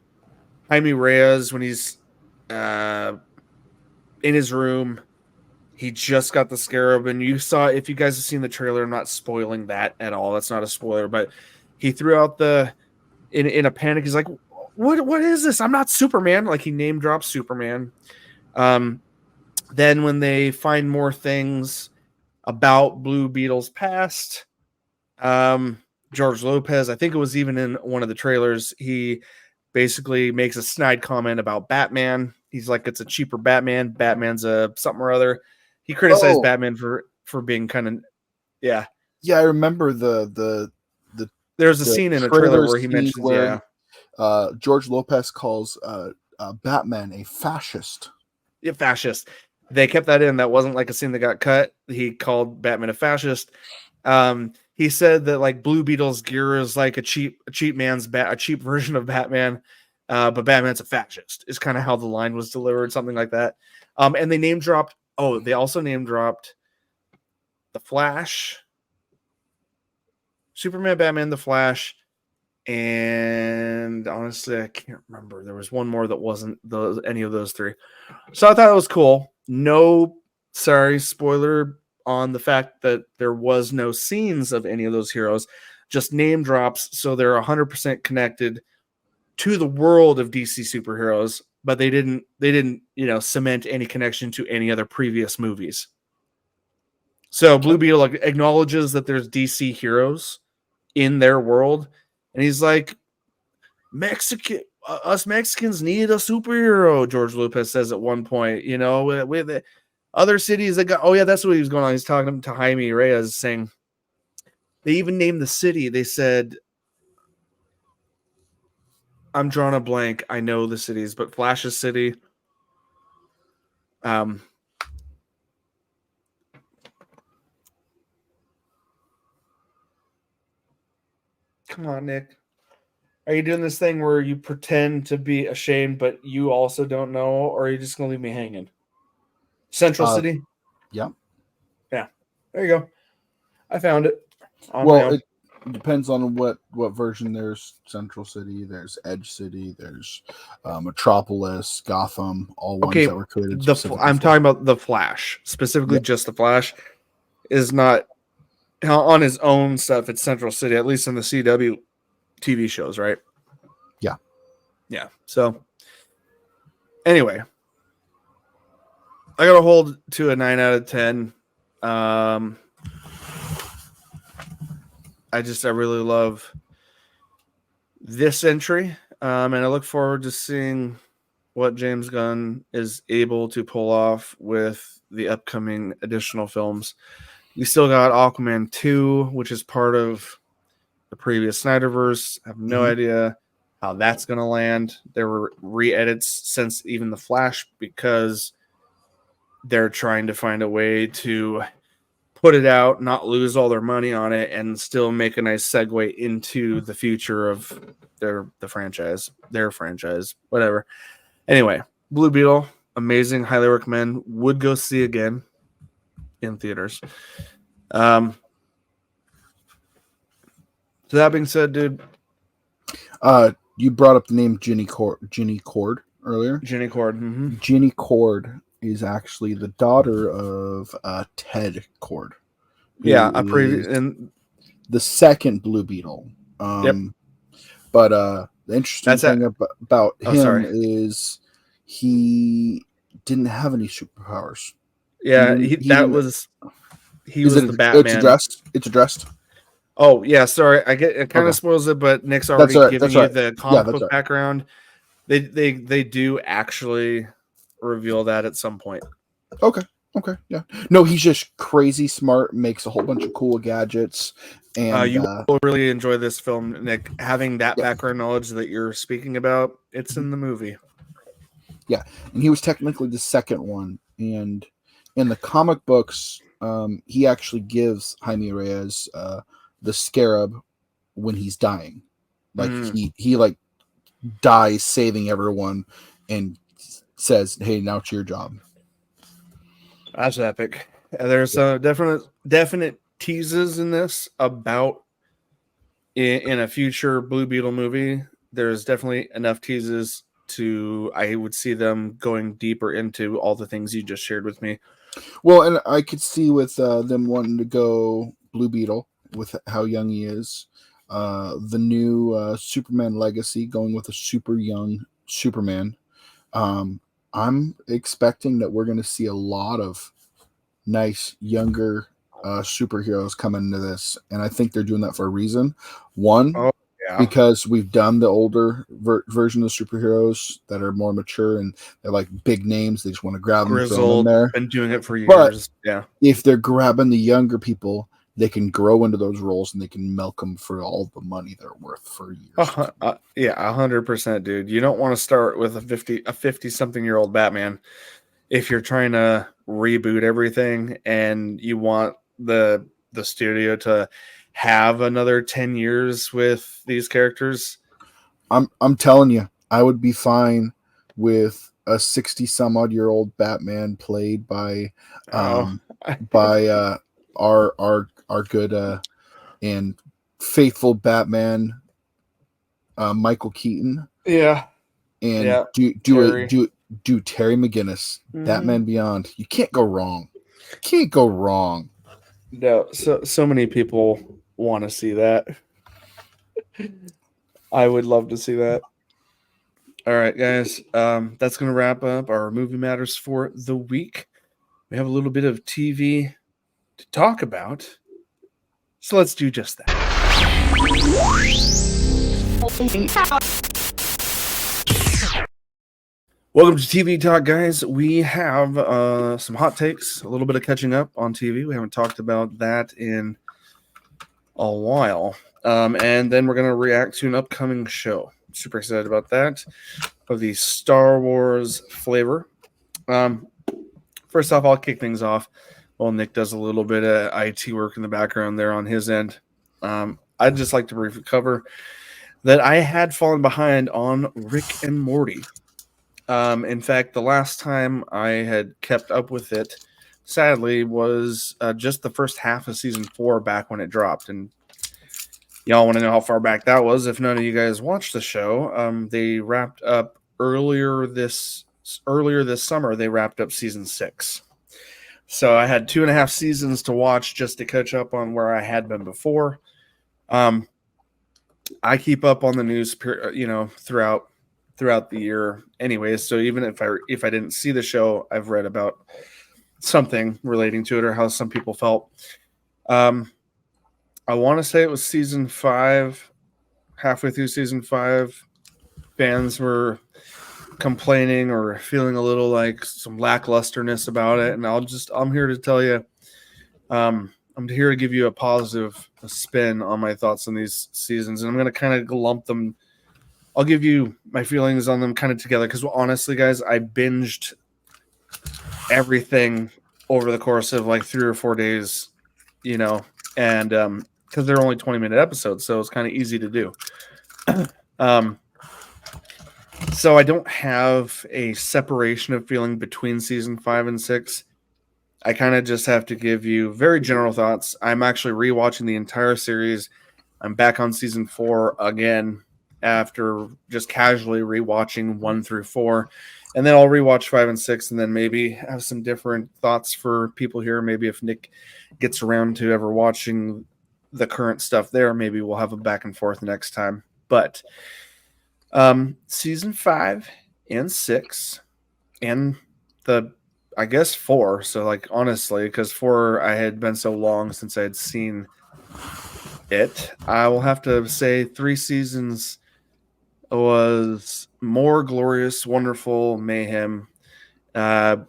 A: Reyes, when he's in his room, he just got the scarab, and you saw, if you guys have seen the trailer, I'm not spoiling that at all. That's not a spoiler, but he threw out in a panic. He's like, "What is this? I'm not Superman!" Like, he name drops Superman. Then when they find more things about Blue Beetle's past, George Lopez, I think it was even in one of the trailers, he basically makes a snide comment about Batman. He's like, it's a cheaper Batman. Batman's a something or other. He criticized Batman for being kind of, yeah.
B: Yeah, I remember the
A: there's a scene in a trailer where he mentions,
B: George Lopez calls Batman a fascist.
A: Yeah, fascist. They kept that in. That wasn't like a scene that got cut. He called Batman a fascist. He said that like Blue Beetle's gear is like a cheap version of Batman, but Batman's a fascist. Is kind of how the line was delivered, something like that. And they name dropped. Oh, they also name dropped the Flash, Superman, Batman, the Flash, and honestly, I can't remember. There was one more that wasn't any of those three. So I thought it was cool. No, spoiler on the fact that there was no scenes of any of those heroes, just name drops, so they're 100% connected to the world of DC superheroes. but they didn't cement any connection to any other previous movies. So Blue Beetle acknowledges that there's DC heroes in their world, and he's like, us Mexicans need a superhero. George Lucas says at one point, with the other cities that got. Oh yeah, that's what he was going on. He's talking to Jaime Reyes, saying they even named the city. They said, I'm drawing a blank. I know the cities, but Flash's city. Come on, Nick. Are you doing this thing where you pretend to be ashamed, but you also don't know, or are you just going to leave me hanging? Central City?
B: Yeah.
A: Yeah. There you go. I found it.
B: Well, it depends on what version. There's Central City, there's Edge City, there's Metropolis, Gotham, all ones that were created.
A: I'm talking about the Flash, specifically just the Flash, is not on his own stuff. It's Central City, at least in the CW TV shows, right?
B: Yeah.
A: Yeah. So anyway, I got to hold to a 9 out of 10. I really love this entry. And I look forward to seeing what James Gunn is able to pull off with the upcoming additional films. We still got Aquaman 2, which is part of the previous Snyderverse. I have no idea how that's going to land. There were re-edits since even The Flash because they're trying to find a way to put it out, not lose all their money on it, and still make a nice segue into the future of their franchise, whatever. Anyway, Blue Beetle, amazing, highly recommend. Would go see again in theaters. So that being said, dude,
B: you brought up the name Ginny Cord earlier.
A: Ginny Cord. Mm-hmm.
B: Ginny Cord is actually the daughter of Ted Cord.
A: Yeah, and
B: the second Blue Beetle. But the interesting thing about him is he didn't have any superpowers.
A: Yeah, he was the Batman.
B: It's addressed.
A: Oh yeah, sorry. It kind of spoils it, but Nick's already given you the comic book background. They do actually reveal that at some point.
B: Okay, yeah. No, he's just crazy smart, makes a whole bunch of cool gadgets, and
A: you will really enjoy this film, Nick. Having that background knowledge that you're speaking about, it's in the movie.
B: Yeah, and he was technically the second one, and in the comic books, he actually gives Jaime Reyes the scarab when he's dying. Like he like dies saving everyone and says, "Hey, now it's your job."
A: That's epic. There's definite teases in this about in a future Blue Beetle movie. There's definitely enough teases I would see them going deeper into all the things you just shared with me.
B: Well, and I could see with them wanting to go Blue Beetle with how young he is. The new Superman Legacy going with a super young Superman. I'm expecting that we're going to see a lot of nice younger superheroes come into this, and I think they're doing that for a reason. One, because we've done the older version of superheroes that are more mature and they're like big names. They just want to grab them, throw them there.
A: Been doing it for years.
B: But if they're grabbing the younger people, they can grow into those roles and they can milk them for all the money they're worth for years.
A: 100%, dude. You don't want to start with a 50-something-year-old Batman if you're trying to reboot everything and you want the studio to have another 10 years with these characters.
B: I'm telling you, I would be fine with a 60-some-odd-year-old Batman played by our good and faithful Batman, Michael Keaton.
A: Yeah.
B: And do Terry McGinnis, Batman Beyond. You can't go wrong.
A: No, so many people want to see that. I would love to see that. All right, guys. That's going to wrap up our movie matters for the week. We have a little bit of TV to talk about, so let's do just that. Welcome to TV Talk, guys. We have some hot takes, a little bit of catching up on TV. We haven't talked about that in a while. And then we're going to react to an upcoming show. Super excited about that, of the Star Wars flavor. First off, I'll kick things off while Nick does a little bit of IT work in the background there on his end. I'd just like to briefly cover that I had fallen behind on Rick and Morty. In fact, the last time I had kept up with it, sadly, was just the first half of season 4 back when it dropped. And y'all want to know how far back that was? If none of you guys watched the show, they wrapped up earlier this summer. They wrapped up season 6. So I had 2.5 seasons to watch just to catch up on where I had been before. I keep up on the news, throughout the year anyways, so even if I didn't see the show, I've read about something relating to it or how some people felt. I want to say it was season 5, halfway through season 5, fans were complaining or feeling a little like some lacklusterness about it, and I'm here to tell you, I'm here to give you a positive spin on my thoughts on these seasons, and I'm going to kind of lump them. I'll give you my feelings on them kind of together, because honestly, guys, I binged everything over the course of like 3 or 4 days, and because they're only 20-minute episodes, so it's kind of easy to do. So I don't have a separation of feeling between season 5 and 6. I kind of just have to give you very general thoughts. I'm actually rewatching the entire series. I'm back on season 4 again, after just casually rewatching 1 through 4, and then I'll rewatch 5 and 6, and then maybe have some different thoughts for people here. Maybe if Nick gets around to ever watching the current stuff there, maybe we'll have a back and forth next time. But season 5 and 6 and I guess 4, so like honestly, because 4 I had been so long since I had seen it, I will have to say 3 seasons was more glorious, wonderful mayhem,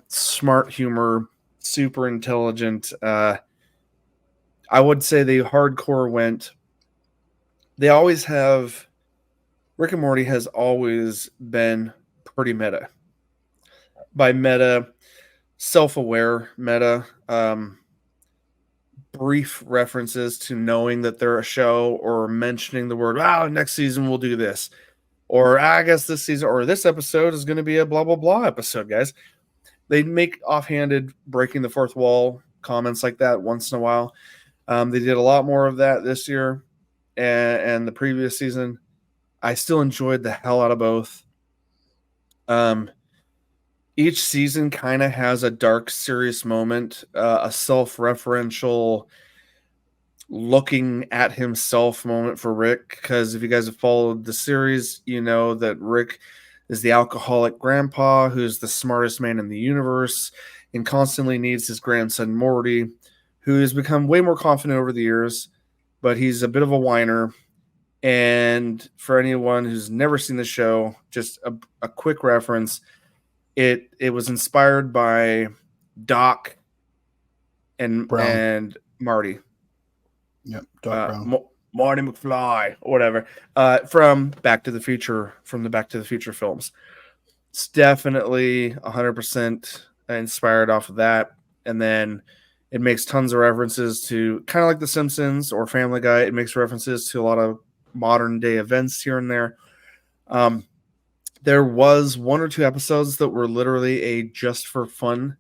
A: smart humor, super intelligent. I would say the hardcore went. They always have. Rick and Morty has always been pretty meta. By meta, self-aware meta. Brief references to knowing that they're a show, or mentioning the word, next season we'll do this. Or I guess this season or this episode is going to be a blah, blah, blah episode, guys. They make offhanded, breaking the fourth wall comments like that once in a while. They did a lot more of that this year and the previous season. I still enjoyed the hell out of both. Each season kind of has a dark, serious moment, a self-referential looking at himself moment for Rick, because if you guys have followed the series, you know that Rick is the alcoholic grandpa who's the smartest man in the universe and constantly needs his grandson Morty, who has become way more confident over the years, but he's a bit of a whiner. And for anyone who's never seen the show, just a quick reference, it was inspired by Doc and Marty.
B: Yep, Doc Brown.
A: Marty McFly, or whatever, from the Back to the Future films. It's definitely 100% inspired off of that. And then it makes tons of references to kind of like The Simpsons or Family Guy. It makes references to a lot of modern day events here and there. There was 1 or 2 episodes that were literally a just for fun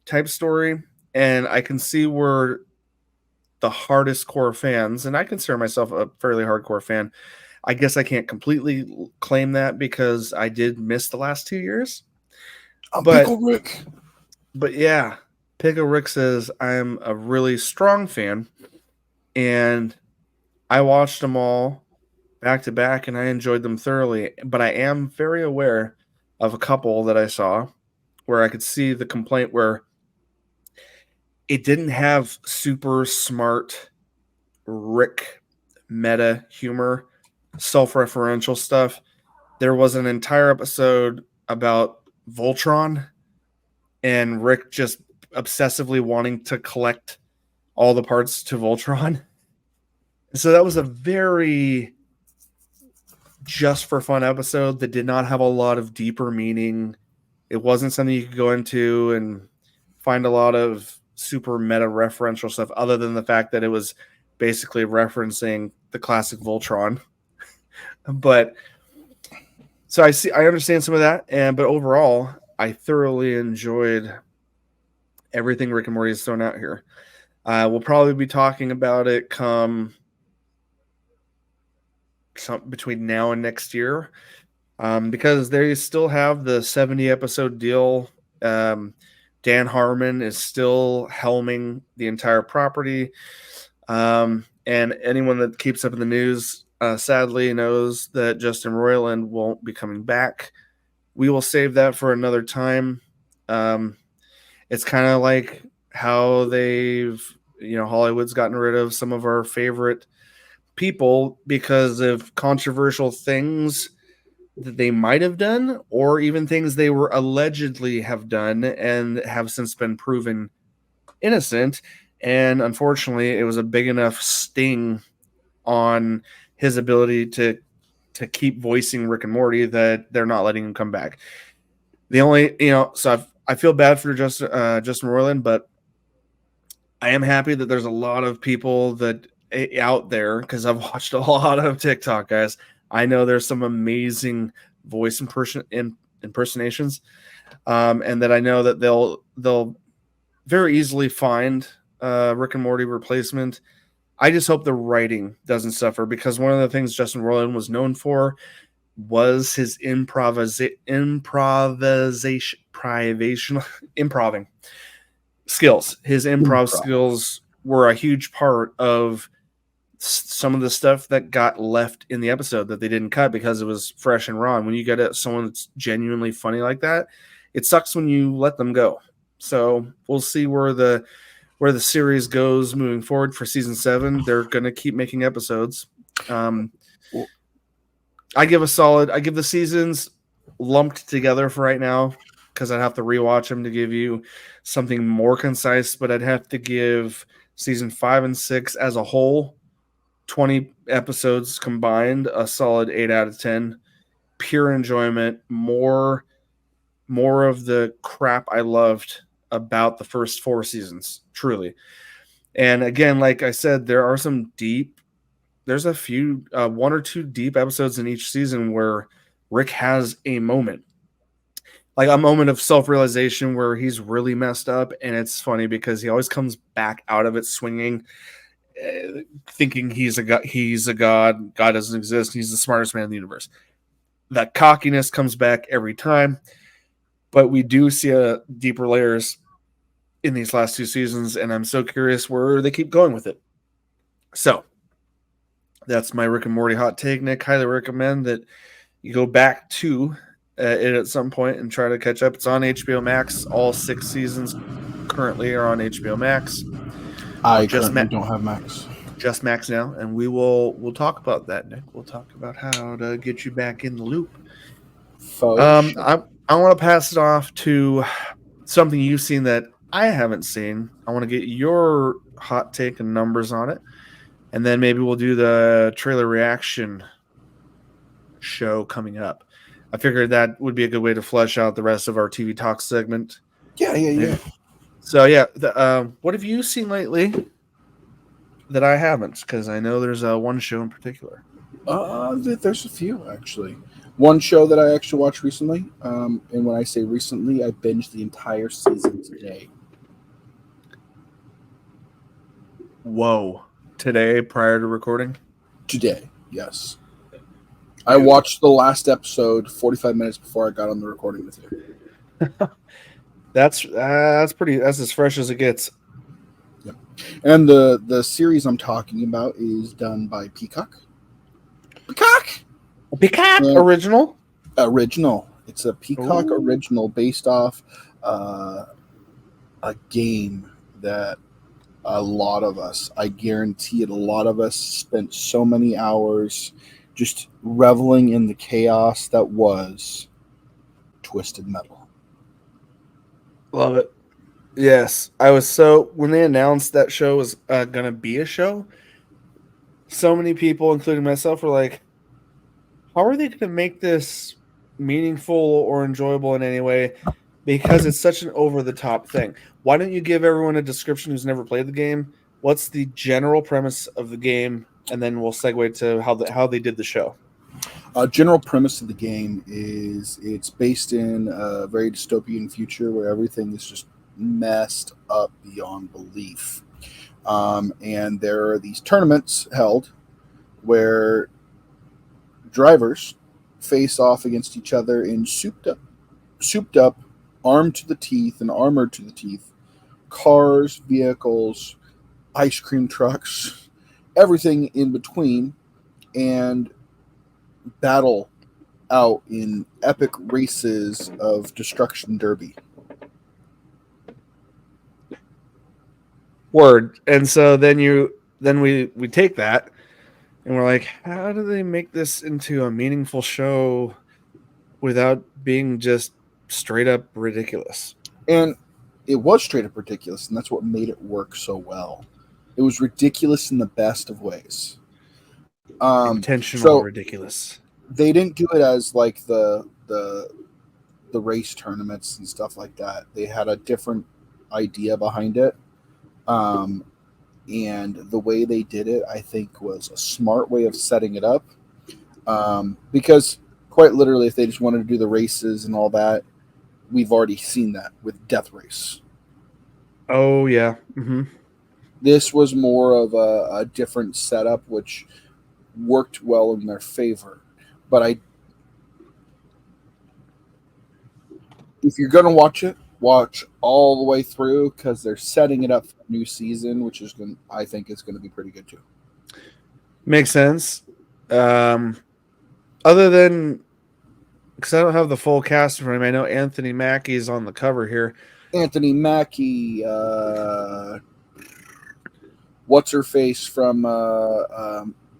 A: type story. And I can see where the hardest core fans, and I consider myself a fairly hardcore fan. I guess I can't completely claim that because I did miss the last 2 years.
B: Pickle Rick.
A: But yeah, Pickle Rick says I'm a really strong fan, and I watched them all back to back, and I enjoyed them thoroughly. But I am very aware of a couple that I saw where I could see the complaint where it didn't have super smart Rick meta humor, self-referential stuff. There was an entire episode about Voltron and Rick just obsessively wanting to collect all the parts to Voltron. So that was a very just for fun episode that did not have a lot of deeper meaning. It wasn't something you could go into and find a lot of super meta referential stuff other than the fact that it was basically referencing the classic Voltron. But so I understand some of that, but overall I thoroughly enjoyed everything Rick and Morty has thrown out here. We'll probably be talking about it between now and next year, because they still have the 70 episode deal. Dan Harmon is still helming the entire property. And anyone that keeps up in the news, sadly knows that Justin Roiland won't be coming back. We will save that for another time. It's kind of like how Hollywood's gotten rid of some of our favorite people because of controversial things that they might have done, or even things they were allegedly have done and have since been proven innocent. And unfortunately, it was a big enough sting on his ability to keep voicing Rick and Morty that they're not letting him come back. The only, so I feel bad for Justin Roiland, but I am happy that there's a lot of people that out there, because I've watched a lot of TikTok, guys. I know there's some amazing voice impersonations, and that I know that they'll very easily find Rick and Morty replacement. I just hope the writing doesn't suffer, because one of the things Justin Roiland was known for was his improving skills. His improv skills were a huge part of some of the stuff that got left in the episode that they didn't cut because it was fresh and raw. And when you get someone that's genuinely funny like that, it sucks when you let them go. So we'll see where the series goes moving forward for season 7. They're going to keep making episodes. I give the seasons lumped together for right now, because I'd have to rewatch them to give you something more concise, but I'd have to give season 5 and 6 as a whole, 20 episodes combined, a solid 8 out of 10. Pure enjoyment, more of the crap I loved about the first 4 seasons, truly. And again, like I said, there's a few, 1 or 2 deep episodes in each season where Rick has a moment. Like a moment of self-realization where he's really messed up, and it's funny because he always comes back out of it swinging, thinking he's a god. God doesn't exist. He's the smartest man in the universe. That cockiness comes back every time, but we do see deeper layers in these last 2 seasons, and I'm so curious where they keep going with it. So that's my Rick and Morty hot take, Nick. Highly recommend that you go back to it at some point and try to catch up. It's on HBO Max. All 6 seasons currently are on HBO Max.
B: I just don't have Max.
A: Just Max now, and we'll talk about that, Nick. We'll talk about how to get you back in the loop. I want to pass it off to something you've seen that I haven't seen. I want to get your hot take and numbers on it, and then maybe we'll do the trailer reaction show coming up. I figured that would be a good way to flesh out the rest of our TV Talk segment.
B: Yeah.
A: So, what have you seen lately that I haven't? Because I know there's one show in particular.
B: There's a few, actually. One show that I actually watched recently, and when I say recently, I binged the entire season today.
A: Whoa. Today, prior to recording?
B: Today, yes. I watched the last episode 45 minutes before I got on the recording with you.
A: That's as fresh as it gets.
B: Yep. And the series I'm talking about is done by Peacock.
A: Peacock
B: And
A: Original.
B: It's a Peacock
A: Ooh.
B: Original based off a game that a lot of us, I guarantee it, a lot of us spent so many hours just reveling in the chaos that was Twisted Metal.
A: Love it. Yes, I was so when they announced that show was gonna be a show. So many people, including myself, were like, "How are they gonna make this meaningful or enjoyable in any way?" Because it's such an over the top thing. Why don't you give everyone a description who's never played the game? What's the general premise of the game, and then we'll segue to how they did the show.
B: General premise of the game is it's based in a very dystopian future where everything is just messed up beyond belief. And there are these tournaments held where drivers face off against each other in souped up, armed to the teeth and armored to the teeth, cars, vehicles, ice cream trucks, everything in between, and battle out in epic races of destruction derby.
A: Word. And so then we take that and we're like, how do they make this into a meaningful show without being just straight up ridiculous?
B: And it was straight up ridiculous, and that's what made it work so well. It was ridiculous in the best of ways.
A: Intentional ridiculous.
B: They didn't do it as like the race tournaments and stuff like that. They had a different idea behind it. And the way they did it, I think, was a smart way of setting it up. Because quite literally, if they just wanted to do the races and all that, we've already seen that with Death Race.
A: Oh, yeah. Mm-hmm.
B: This was more of a different setup, which worked well in their favor. But if you're going to watch it, watch all the way through because they're setting it up for a new season, which is I think is going to be pretty good too.
A: Makes sense. Other than because I don't have the full cast in front of me, I know Anthony Mackie's on the cover here.
B: Anthony Mackie, what's her face from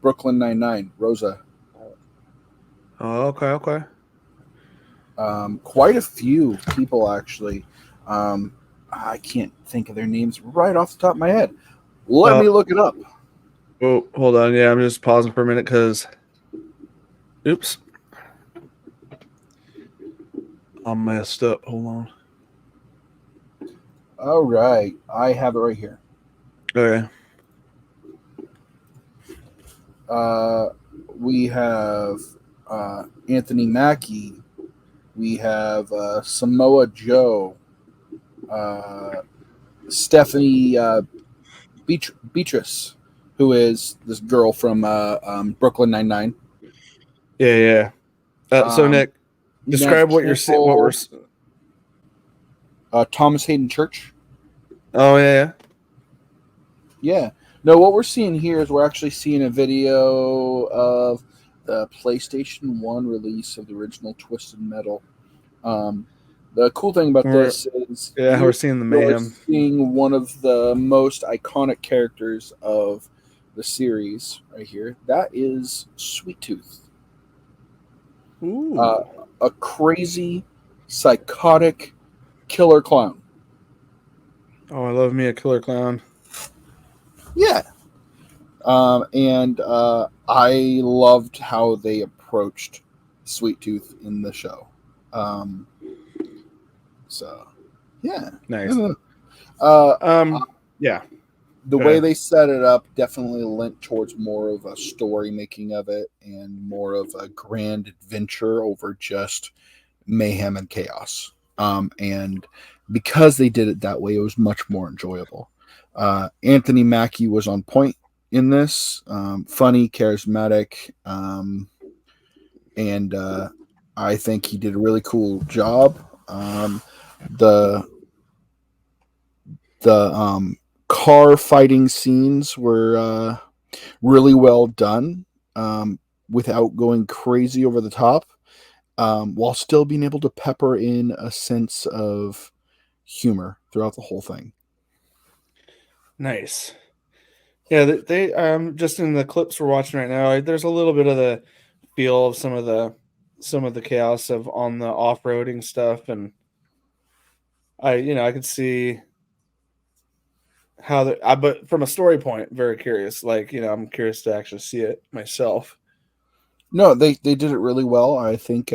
B: Brooklyn Nine-Nine, Rosa.
A: Oh, okay.
B: Quite a few people actually. I can't think of their names right off the top of my head. Let me look it up.
A: Oh, hold on. Yeah, I'm just pausing for a minute because. Oops. I'm messed up. Hold on.
B: All right. I have it right here.
A: Okay.
B: We have Anthony Mackie. We have Samoa Joe. Stephanie Beatrice, who is this girl from Brooklyn Nine-Nine.
A: Yeah. So Nick, describe what you're seeing. What we're.
B: Thomas Hayden Church.
A: Oh yeah.
B: Yeah. No, what we're seeing here is we're actually seeing a video of the PlayStation 1 release of the original Twisted Metal. The cool thing about this is
A: we're seeing the mayhem.
B: Seeing one of the most iconic characters of the series right here. That is Sweet Tooth.
A: Ooh.
B: A crazy, psychotic killer clown.
A: Oh, I love me a killer clown.
B: Yeah. And I loved how they approached Sweet Tooth in the show. So, yeah.
A: Nice. Yeah.
B: The way they set it up definitely lent towards more of a story making of it and more of a grand adventure over just mayhem and chaos. And because they did it that way, it was much more enjoyable. Anthony Mackie was on point in this, funny, charismatic, and I think he did a really cool job. The car fighting scenes were really well done. without going crazy over the top, while still being able to pepper in a sense of humor throughout the whole thing.
A: Nice. Yeah, they just in the clips we're watching right now, there's a little bit of the feel of some of the chaos of on the off-roading stuff, and I could see how but from a story point, very curious. Like, I'm curious to actually see it myself.
B: No, they did it really well. I think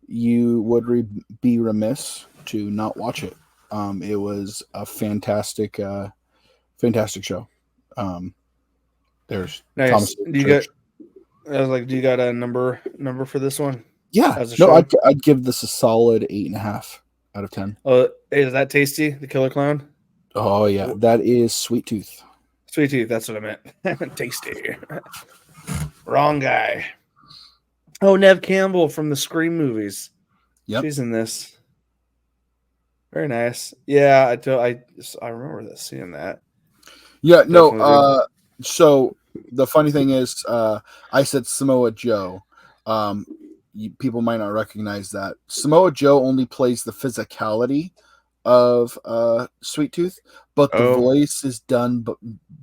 B: you would be remiss to not watch it. It was a fantastic show. There's
A: Nice.
B: Thomas.
A: Do you got a number for this one?
B: Yeah.
A: As a
B: No,
A: show?
B: I'd give this a solid 8.5 out of 10.
A: Oh, is that Tasty, the Killer Clown?
B: Oh yeah, that is Sweet Tooth.
A: Sweet Tooth, that's what I meant. Tasty. Wrong guy. Oh, Nev Campbell from the Scream movies.
B: Yep.
A: She's in this. Very nice. Yeah, I remember seeing that.
B: Yeah, no. So the funny thing is, I said Samoa Joe. People might not recognize that. Samoa Joe only plays the physicality of Sweet Tooth, but the voice is done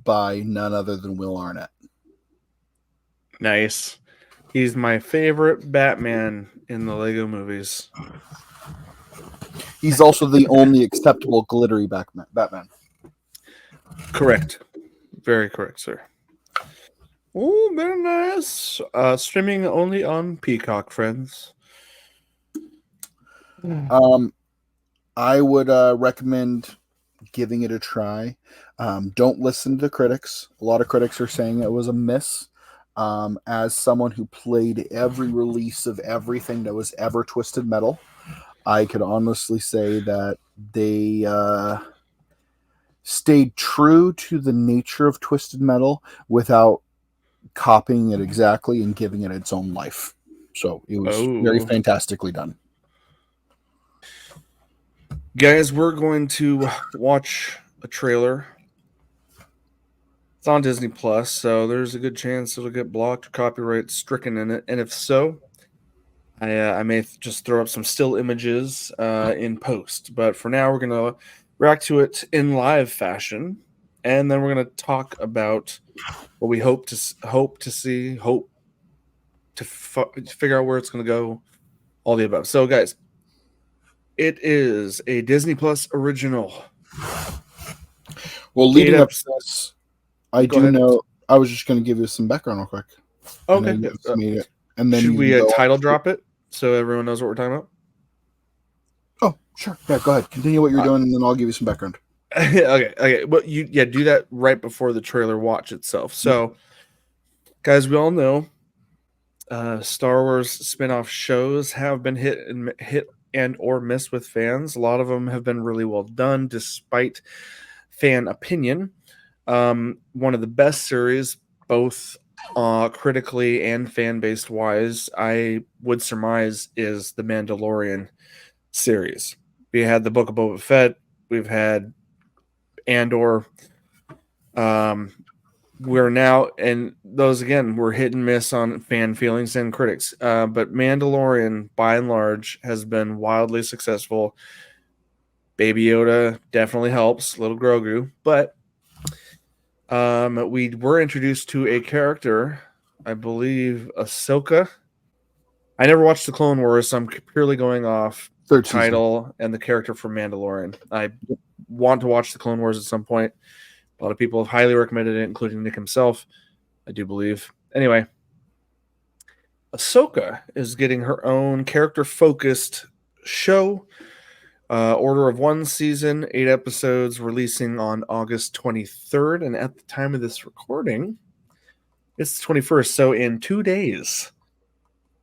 B: by none other than Will Arnett.
A: Nice. He's my favorite Batman in the Lego movies.
B: He's also the only acceptable glittery Batman.
A: Correct. Very correct, sir. Oh, very nice. Streaming only on Peacock, friends.
B: I would recommend giving it a try. Don't listen to critics. A lot of critics are saying it was a miss. As someone who played every release of everything that was ever Twisted Metal, I could honestly say that they stayed true to the nature of Twisted Metal without copying it exactly and giving it its own life. So it was very fantastically done.
A: Guys, we're going to watch a trailer. It's on Disney Plus, so there's a good chance it'll get blocked or copyright stricken in it. And if so, I may just throw up some still images in post. But for now, we're going to react to it in live fashion, and then we're going to talk about what we hope to see, figure out where it's going to go, all the above. So, guys, it is a Disney Plus original.
B: Well, leading up to this, I was just going to give you some background real quick.
A: Okay.
B: And then
A: should we title drop it so everyone knows what we're talking about?
B: Oh, sure. Yeah, go ahead. Continue what you're doing, and then I'll give you some background.
A: Okay. But do that right before the trailer watch itself. So, guys, we all know Star Wars spin-off shows have been hit and or miss with fans. A lot of them have been really well done, despite fan opinion. One of the best series, both critically and fan-based wise, I would surmise, is the Mandalorian series. We had the Book of Boba Fett. We've had Andor. We're now, and those again were hit and miss on fan feelings and critics. But Mandalorian, by and large, has been wildly successful. Baby Yoda definitely helps, little Grogu, but we were introduced to a character, I believe, Ahsoka. I never watched the Clone Wars, so I'm purely going off the title and the character from Mandalorian. I want to watch the Clone Wars at some point. A lot of people have highly recommended it, including Nick himself, I do believe. Anyway, Ahsoka is getting her own character-focused show. Order of 1 season, 8 episodes, releasing on August 23rd. And at the time of this recording, it's the 21st. So in 2 days,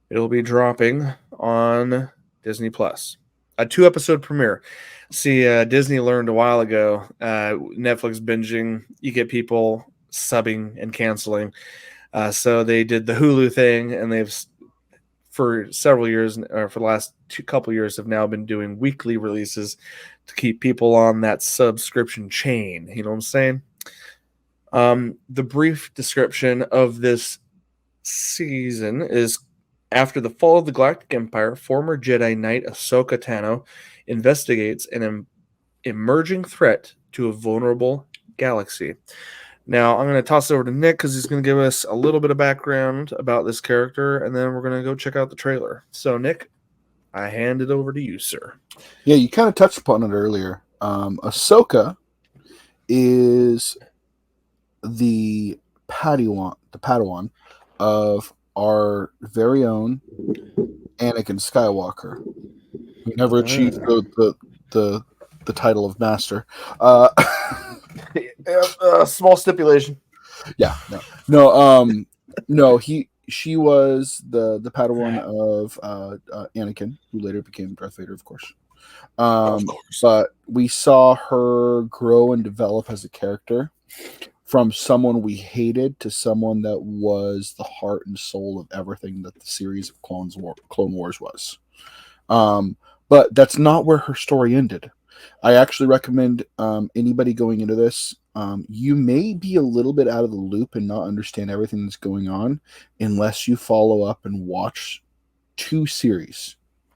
A: it'll be dropping on Disney Plus. A 2-episode premiere. See, Disney learned a while ago, Netflix binging, you get people subbing and canceling. So they did the Hulu thing, and they've, for several years, or for the last couple years, have now been doing weekly releases to keep people on that subscription chain. You know what I'm saying? The brief description of this season is after the fall of the Galactic Empire, former Jedi Knight Ahsoka Tano investigates an emerging threat to a vulnerable galaxy. Now, I'm going to toss it over to Nick because he's going to give us a little bit of background about this character, and then we're going to go check out the trailer. So, Nick, I hand it over to you, sir.
B: Yeah, you kind of touched upon it earlier. Ahsoka is the Padawan of our very own Anakin Skywalker, who never achieved the title of master.
A: Small stipulation.
B: Yeah, she was the Padawan of Anakin, who later became Darth Vader, of course. But we saw her grow and develop as a character from someone we hated to someone that was the heart and soul of everything that the series of Clone Wars was. But that's not where her story ended. I actually recommend anybody going into this, you may be a little bit out of the loop and not understand everything that's going on unless you follow up and watch two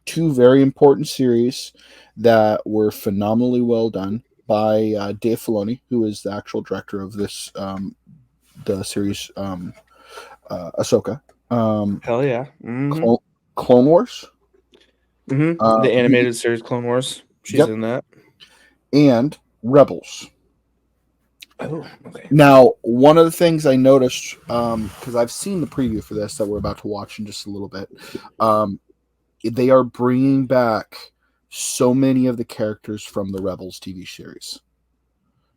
B: very important series that were phenomenally well done by Dave Filoni, who is the actual director of this the series Ahsoka.
A: Hell yeah. Mm-hmm.
B: Clone Wars.
A: Mm-hmm. The animated series Clone Wars. She's in that.
B: And Rebels.
A: Oh, okay.
B: Now, one of the things I noticed, because I've seen the preview for this that we're about to watch in just a little bit, they are bringing back so many of the characters from the Rebels TV series.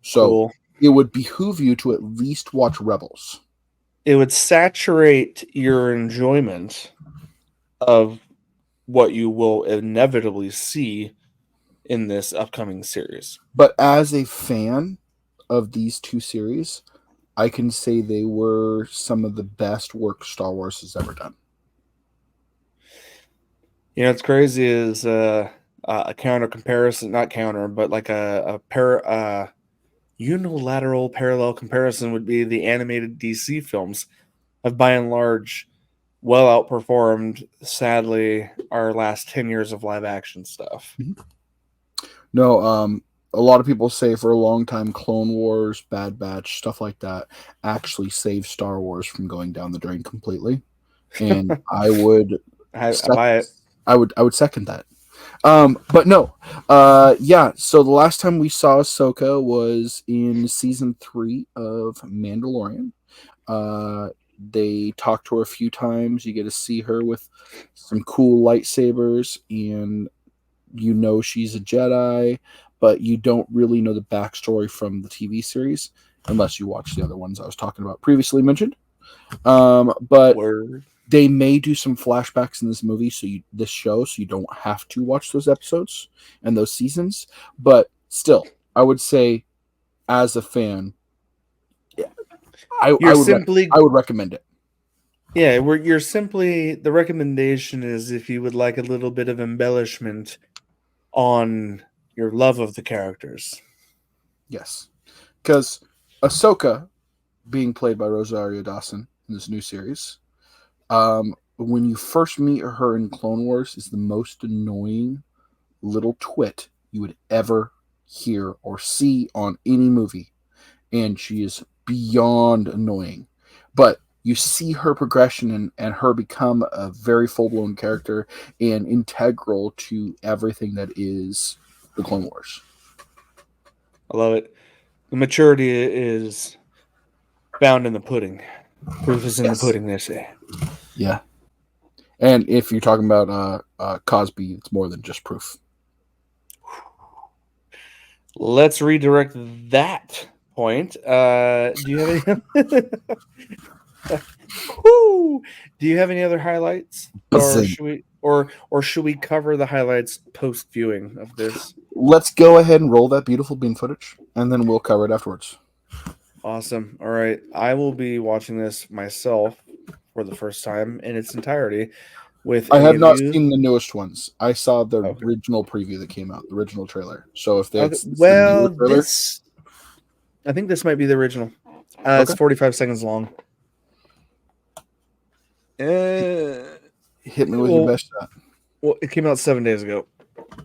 B: So cool. It would behoove you to at least watch Rebels.
A: It would saturate your enjoyment of what you will inevitably see in this upcoming series.
B: But as a fan of these two series, I can say they were some of the best work Star Wars has ever done.
A: You know, what's crazy is a counter comparison, not counter, but like a unilateral parallel comparison would be the animated DC films have by and large well outperformed, sadly, our last 10 years of live action stuff.
B: Mm-hmm. No, a lot of people say for a long time Clone Wars, Bad Batch, stuff like that actually saved Star Wars from going down the drain completely. And I would
A: buy it.
B: I would second that. But no. Yeah, so the last time we saw Ahsoka was in season 3 of Mandalorian. They talked to her a few times. You get to see her with some cool lightsabers, and you know she's a Jedi, but you don't really know the backstory from the TV series unless you watch the other ones I was talking about previously mentioned. But they may do some flashbacks in this movie, so you don't have to watch those episodes and those seasons. But still, I would say, as a fan, I would recommend it.
A: Yeah, the recommendation is if you would like a little bit of embellishment on your love of the characters.
B: Yes, because Ahsoka, being played by Rosario Dawson in this new series, when you first meet her in Clone Wars, is the most annoying little twit you would ever hear or see on any movie, and she is beyond annoying. But you see her progression and her become a very full-blown character and integral to everything that is the Clone Wars.
A: I love it. The maturity is found in the pudding. Proof is in the pudding, they say.
B: Yeah. And if you're talking about Cosby, it's more than just proof.
A: Let's redirect that point. Do you have any? Do you have any other highlights, or should we cover the highlights post viewing of this?
B: Let's go ahead and roll that beautiful bean footage, and then we'll cover it afterwards.
A: Awesome. All right, I will be watching this myself for the first time in its entirety.
B: I have not seen the newest ones. I saw the original preview that came out, the original trailer. So if they
A: I think this might be the original. It's 45 seconds long.
B: Hit me with your best shot.
A: Well, it came out 7 days ago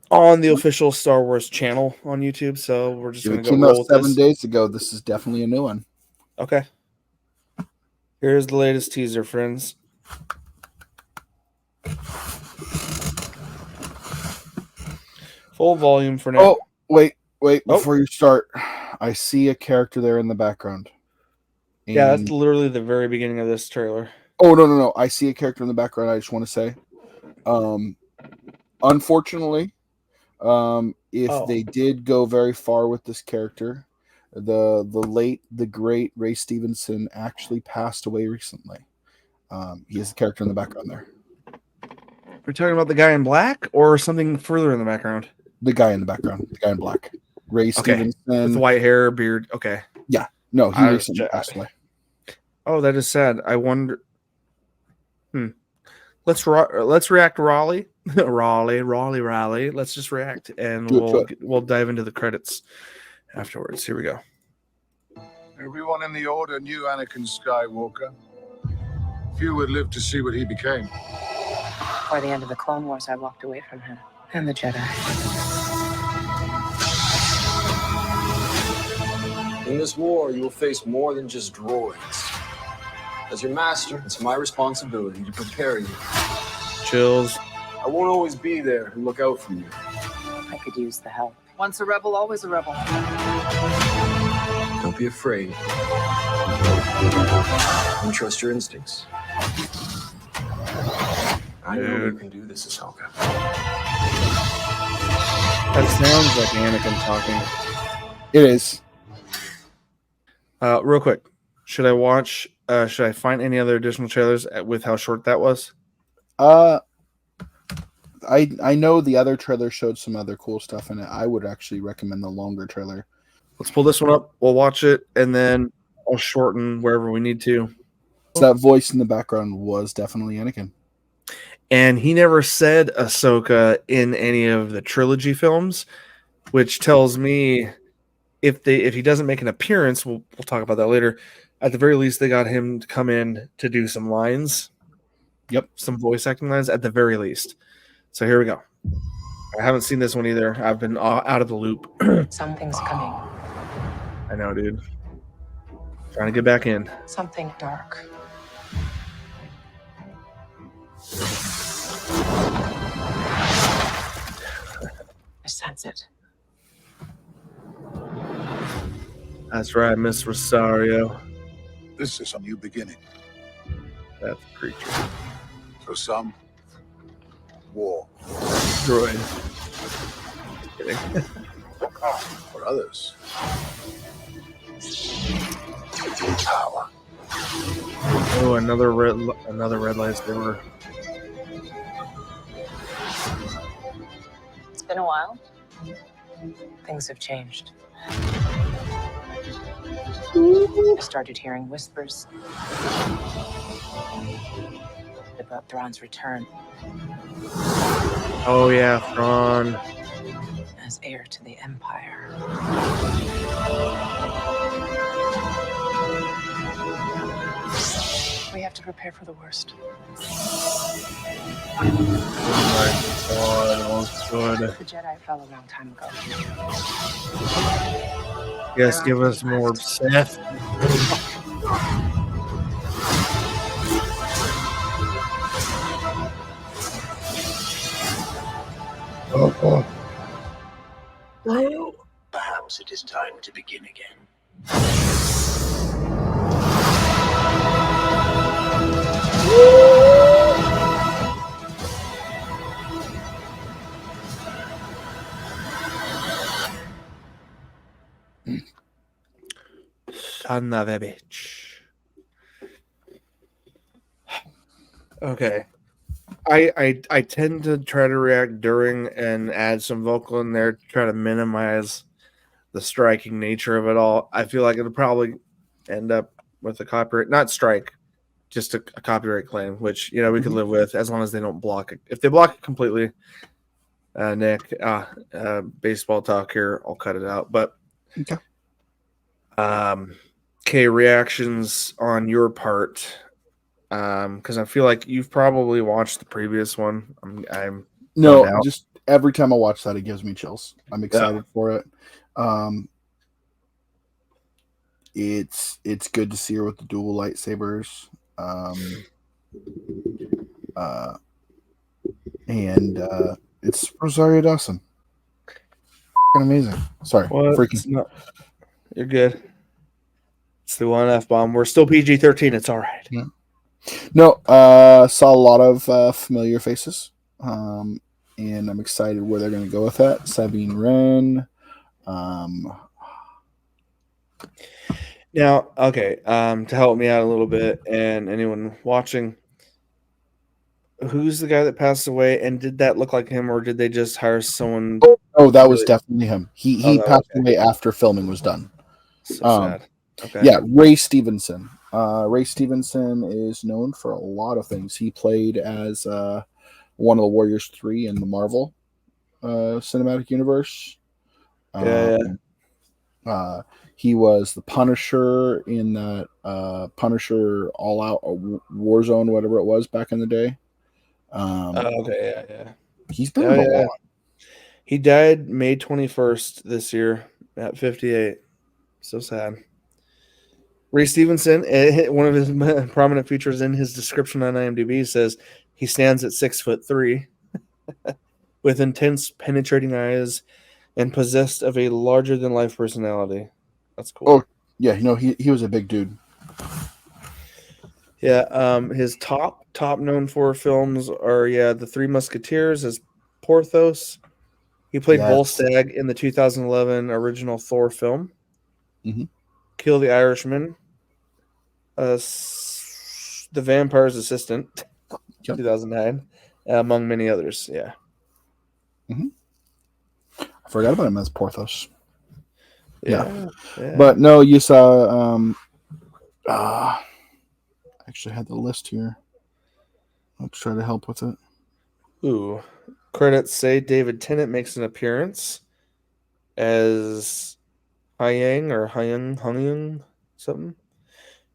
A: on the official Star Wars channel on YouTube. So we're just
B: If
A: going
B: it
A: to go
B: came
A: roll
B: out
A: with
B: 7
A: this.
B: days ago, this is definitely a new one.
A: Okay. Here's the latest teaser, friends. Full volume for now.
B: Oh, wait. Before you start, I see a character there in the background.
A: Yeah, that's literally the very beginning of this trailer.
B: Oh, no. I see a character in the background. I just want to say, unfortunately, if they did go very far with this character, the great Ray Stevenson actually passed away recently. He is the character in the background there.
A: We're talking about the guy in black or something further in the background?
B: The guy in the background, the guy in black. Ray Stevenson.
A: With white hair, beard. Okay.
B: Yeah. No, he recently passed away. Oh,
A: that is sad. I wonder. Let's react Raleigh. Raleigh. Let's just react and we'll dive into the credits afterwards. Here we go.
D: Everyone in the Order knew Anakin Skywalker. Few would live to see what he became.
E: By the end of the Clone Wars, I walked away from him and the Jedi.
F: In this war, you will face more than just droids. As your master, it's my responsibility to prepare you.
A: Chills.
F: I won't always be there to look out for you.
E: I could use the help. Once a rebel, always a rebel.
F: Don't be afraid. And trust your instincts. I know you can do this, Ahsoka.
A: That sounds like Anakin talking.
B: It is.
A: Real quick, should I find any other additional trailers with how short that was?
B: I know the other trailer showed some other cool stuff in it. I would actually recommend the longer trailer.
A: Let's pull this one up. We'll watch it, and then I'll shorten wherever we need to.
B: So that voice in the background was definitely Anakin.
A: And he never said Ahsoka in any of the trilogy films, which tells me if he doesn't make an appearance, we'll talk about that later. At the very least, they got him to come in to do some lines.
B: Yep.
A: Some voice acting lines at the very least. So here we go. I haven't seen this one either. I've been out of the loop.
E: Something's coming.
A: I know, dude. Trying to get back in.
E: Something dark. I sense it.
A: That's right, Miss Rosario.
D: This is a new beginning.
A: That's a creature.
D: For some, war.
A: Droid. Just kidding.
D: For others, power.
A: Oh, another red lightsaber.
E: It's been a while. Things have changed. I started hearing whispers about Thrawn's return
A: Oh yeah, Thrawn.
E: as heir to the Empire. We have to prepare for the worst.
A: Oh my god, that was good.
E: The Jedi fell a long time ago.
A: Yes, give us more Sith.
C: Perhaps it is time to begin again.
A: Son of a bitch. Okay. I tend to try to react during and add some vocal in there to try to minimize the striking nature of it all. I feel like it'll probably end up with a copyright, not strike, just a copyright claim, which, you know, we could live with as long as they don't block it. If they block it completely, Nick, baseball talk here, I'll cut it out. But
B: Okay.
A: okay, reactions on your part. Because I feel like you've probably watched the previous one. I'm
B: No,
A: doubt.
B: just every time I watch that, it gives me chills. I'm excited for it. It's good to see her with the dual lightsabers. And it's Rosario Dawson. Amazing. Sorry,
A: What?
B: freaking.
A: No, you're good. It's the one F-bomb. We're still PG-13. It's all right.
B: Yeah. No, saw a lot of familiar faces. And I'm excited where they're going to go with that. Sabine Wren.
A: Now, okay, to help me out a little bit, and anyone watching, who's the guy that passed away, and did that look like him, or did they just hire someone?
B: Oh, that was definitely him. He
A: no,
B: passed
A: okay.
B: away after filming was done.
A: So sad. Okay.
B: Yeah, Ray Stevenson. Ray Stevenson is known for a lot of things. He played as one of the Warriors 3 in the Marvel cinematic universe.
A: Yeah.
B: He was the Punisher in that Punisher All Out Warzone, whatever it was back in the day.
A: Okay, yeah.
B: He's been in a lot.
A: He died May 21st this year at 58. So sad. Ray Stevenson, one of his prominent features in his description on IMDb says he stands at 6'3", with intense, penetrating eyes, and possessed of a larger-than-life personality. That's cool.
B: Oh, yeah, he was a big dude.
A: Yeah, his top known for films are The Three Musketeers as Porthos. He played Volstagg in the 2011 original Thor film.
B: Mm-hmm.
A: Kill the Irishman. The Vampire's Assistant, 2009, among many others. Yeah.
B: Mm-hmm. I forgot about him as Porthos.
A: Yeah.
B: But no, you saw. I actually had the list here. I'll try to help with it.
A: Ooh. Credits say David Tennant makes an appearance as Hyang something.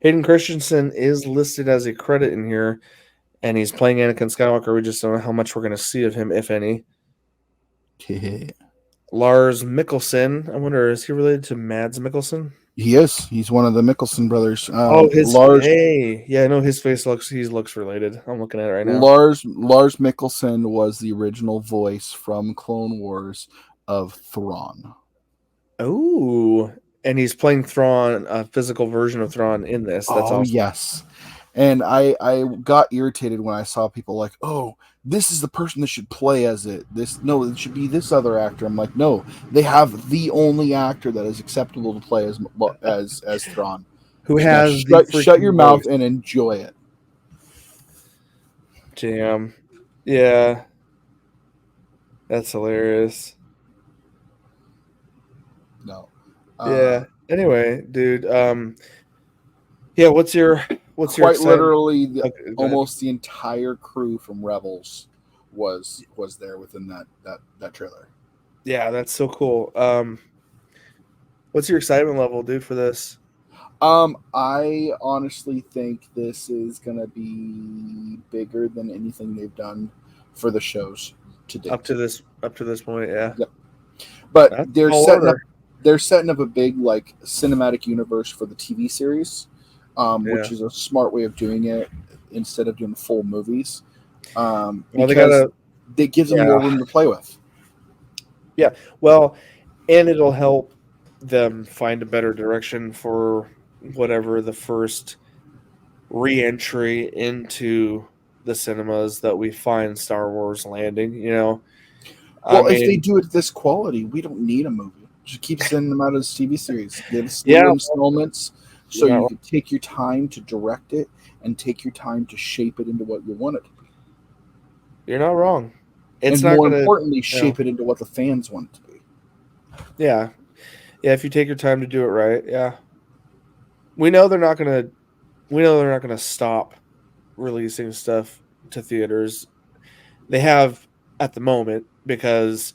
A: Hayden Christensen is listed as a credit in here, and he's playing Anakin Skywalker. We just don't know how much we're going to see of him, if any. Lars Mikkelsen. I wonder, is he related to Mads Mikkelsen?
B: He is. He's one of the Mikkelsen brothers.
A: His face looks related. I'm looking at it right now.
B: Lars Mikkelsen was the original voice from Clone Wars of Thrawn.
A: Oh, and he's playing Thrawn, a physical version of Thrawn in this. That's awesome.
B: Yes. And I got irritated when I saw people like, oh, this is the person that should play as it. It should be this other actor. I'm like, no, they have the only actor that is acceptable to play as Thrawn.
A: Who has
B: shut your mouth and enjoy it.
A: Damn. Yeah. That's hilarious.
B: No.
A: Yeah. Anyway, dude. Yeah. What's your
B: quite literally almost the entire crew from Rebels was there within that trailer.
A: Yeah, that's so cool. What's your excitement level, dude, for this?
B: I honestly think this is gonna be bigger than anything they've done for the shows to date.
A: Up to this point, yeah.
B: Yep. But they're setting up a big cinematic universe for the TV series, which is a smart way of doing it instead of doing full movies. Because it gives them more room to play with.
A: Yeah, well, and it'll help them find a better direction for whatever the first re-entry into the cinemas that we find Star Wars landing,
B: Well, if they do it this quality, we don't need a movie. Just keep sending them out as TV series. Give us little installments so you can take your time to direct it and take your time to shape it into what you want it to be.
A: You're not wrong. It's
B: and
A: not
B: more importantly, shape it into what the fans want it to be.
A: Yeah. Yeah, if you take your time to do it right, yeah. We know they're not gonna stop releasing stuff to theaters. They have at the moment, because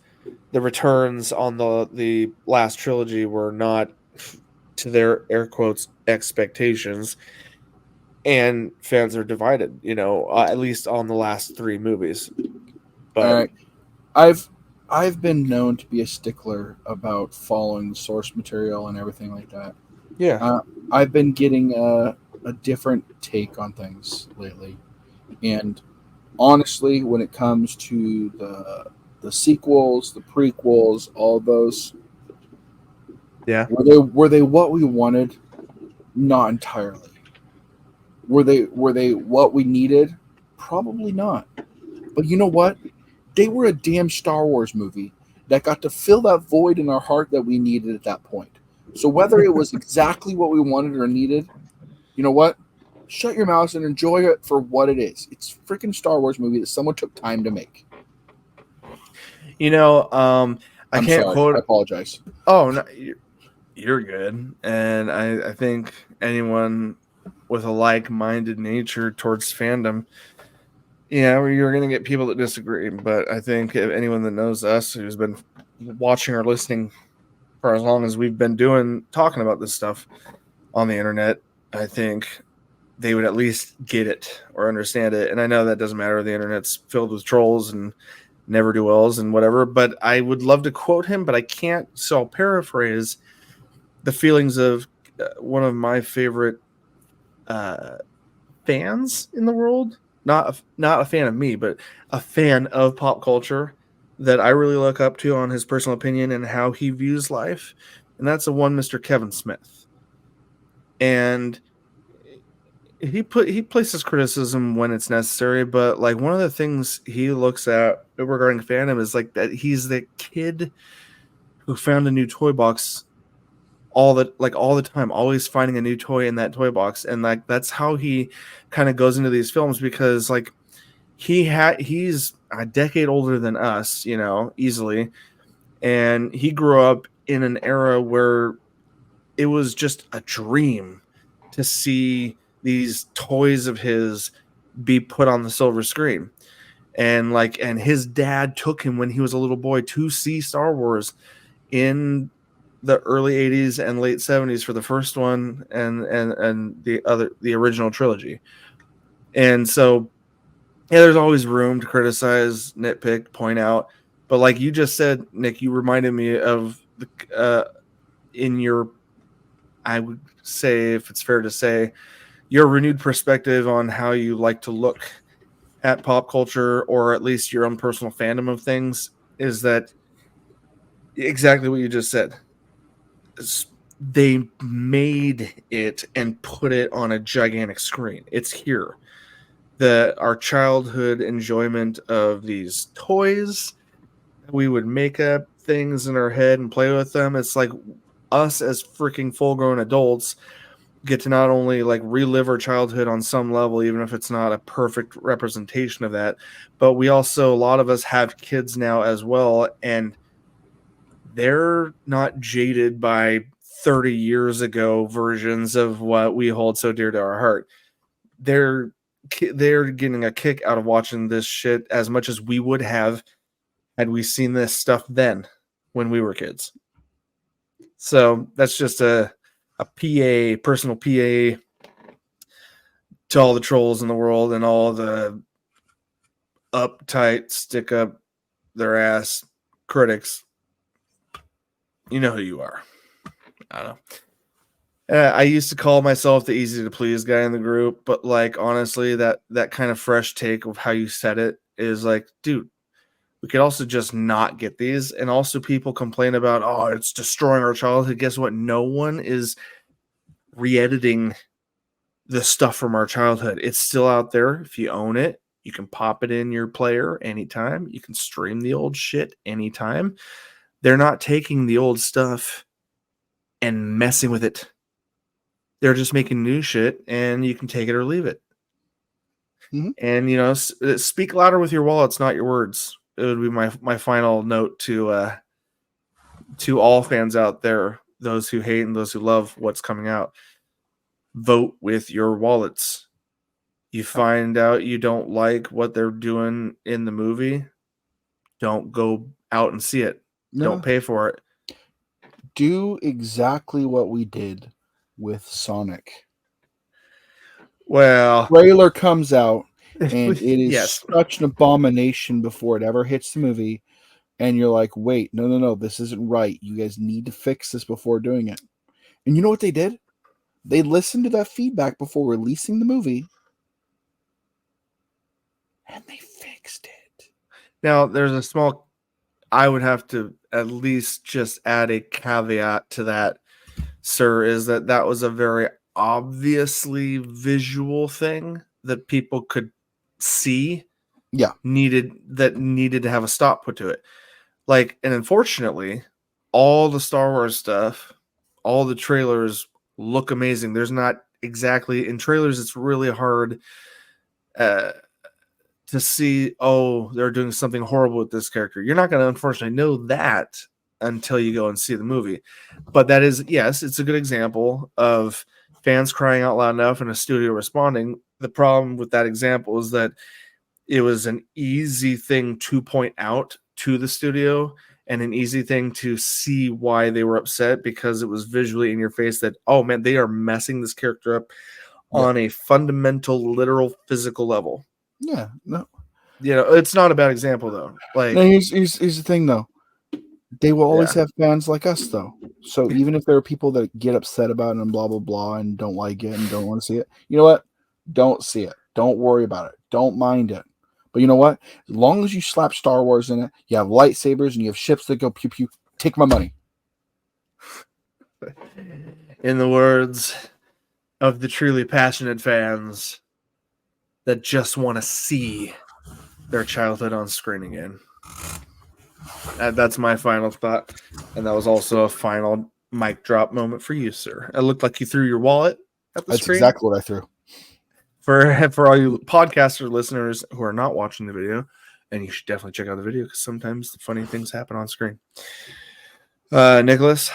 A: the returns on the last trilogy were not to their air quotes expectations. and fans are divided, at least on the last 3 movies. But
B: All right. I've been known to be a stickler about following the source material and everything like that.
A: yeah,
B: I've been getting a different take on things lately, and honestly, when it comes to the sequels, the prequels, all of those,
A: yeah.
B: were they what we wanted? Not entirely. Were they what we needed? Probably not. But you know what? They were a damn Star Wars movie that got to fill that void in our heart that we needed at that point. So whether it was exactly what we wanted or needed, you know what? Shut your mouth and enjoy it for what it is. It's a freaking Star Wars movie that someone took time to make.
A: I
B: I'm
A: can't
B: sorry.
A: quote.
B: I apologize.
A: Oh no, you're good, and I think anyone with a like-minded nature towards fandom, you're going to get people that disagree. But I think if anyone that knows us, who's been watching or listening for as long as we've been talking about this stuff on the internet, I think they would at least get it or understand it. And I know that doesn't matter. The internet's filled with trolls and never do wells and whatever, but I would love to quote him, but I can't. So I'll paraphrase the feelings of one of my favorite fans in the world. Not a fan of me, but a fan of pop culture that I really look up to on his personal opinion and how he views life. And that's a one Mr. Kevin Smith. And he places criticism when it's necessary, but like one of the things he looks at regarding fandom is like that he's the kid who found a new toy box all the time, always finding a new toy in that toy box, and like that's how he kind of goes into these films, because like he's a decade older than us, easily, and he grew up in an era where it was just a dream to see these toys of his be put on the silver screen. And his dad took him when he was a little boy to see Star Wars in the early 80s and late 70s for the first one and the original trilogy. And so there's always room to criticize, nitpick, point out, but like you just said, Nick, you reminded me of in your, I would say, if it's fair to say, your renewed perspective on how you like to look at pop culture, or at least your own personal fandom of things, is that exactly what you just said. They made it and put it on a gigantic screen. It's here. Our childhood enjoyment of these toys, we would make up things in our head and play with them. It's like us as freaking full-grown adults get to not only like relive our childhood on some level, even if it's not a perfect representation of that, but we also, a lot of us have kids now as well, and they're not jaded by 30 years ago versions of what we hold so dear to our heart. They're getting a kick out of watching this shit as much as we would have had we seen this stuff then when we were kids. So that's just a personal PA to all the trolls in the world and all the uptight, stick up their ass critics. You know who you are. I don't know. I used to call myself the easy to please guy in the group, but like honestly, that kind of fresh take of how you said it is like, dude, we could also just not get these. And also people complain about, oh, it's destroying our childhood. Guess what? No one is re-editing the stuff from our childhood. It's still out there. If you own it, you can pop it in your player anytime. You can stream the old shit anytime. They're not taking the old stuff and messing with it. They're just making new shit, and you can take it or leave it. Mm-hmm. And speak louder with your wallets, not your words. It would be my final note to all fans out there, those who hate and those who love what's coming out. Vote with your wallets. You find out you don't like what they're doing in the movie, don't go out and see it. No. Don't pay for it.
B: Do exactly what we did with Sonic.
A: Well,
B: trailer comes out and it is
A: yes.
B: such an abomination before it ever hits the movie, and you're like, wait, no, this isn't right. You guys need to fix this before doing it. And you know what they did? They listened to that feedback before releasing the movie, and they fixed it.
A: Now, there's a small, I would have to at least just add a caveat to that, sir, is that was a very obviously visual thing that people could see.
B: Yeah.
A: Needed to have a stop put to it. Like, and unfortunately, all the Star Wars stuff, all the trailers look amazing. There's not exactly in trailers, it's really hard to see, oh, they're doing something horrible with this character. You're not going to unfortunately know that until you go and see the movie. But that is, yes, it's a good example of fans crying out loud enough and a studio responding. The problem with that example is that it was an easy thing to point out to the studio and an easy thing to see why they were upset, because it was visually in your face that, oh man, they are messing this character up on a fundamental, literal, physical level.
B: Yeah, no.
A: You know, it's not a bad example though. Like,
B: no, here's the thing though. They will always have fans like us though. So even if there are people that get upset about it and blah blah blah and don't like it and don't want to see it, you know what? Don't see it. Don't worry about it. Don't mind it. But you know what? As long as you slap Star Wars in it, you have lightsabers and you have ships that go pew pew, take my money.
A: In the words of the truly passionate fans that just want to see their childhood on screen again. That's my final thought. And that was also a final mic drop moment for you, sir. It looked like you threw your wallet at the screen.
B: That's exactly what I threw.
A: For all you podcaster listeners who are not watching the video, and you should definitely check out the video because sometimes funny things happen on screen. Nicholas,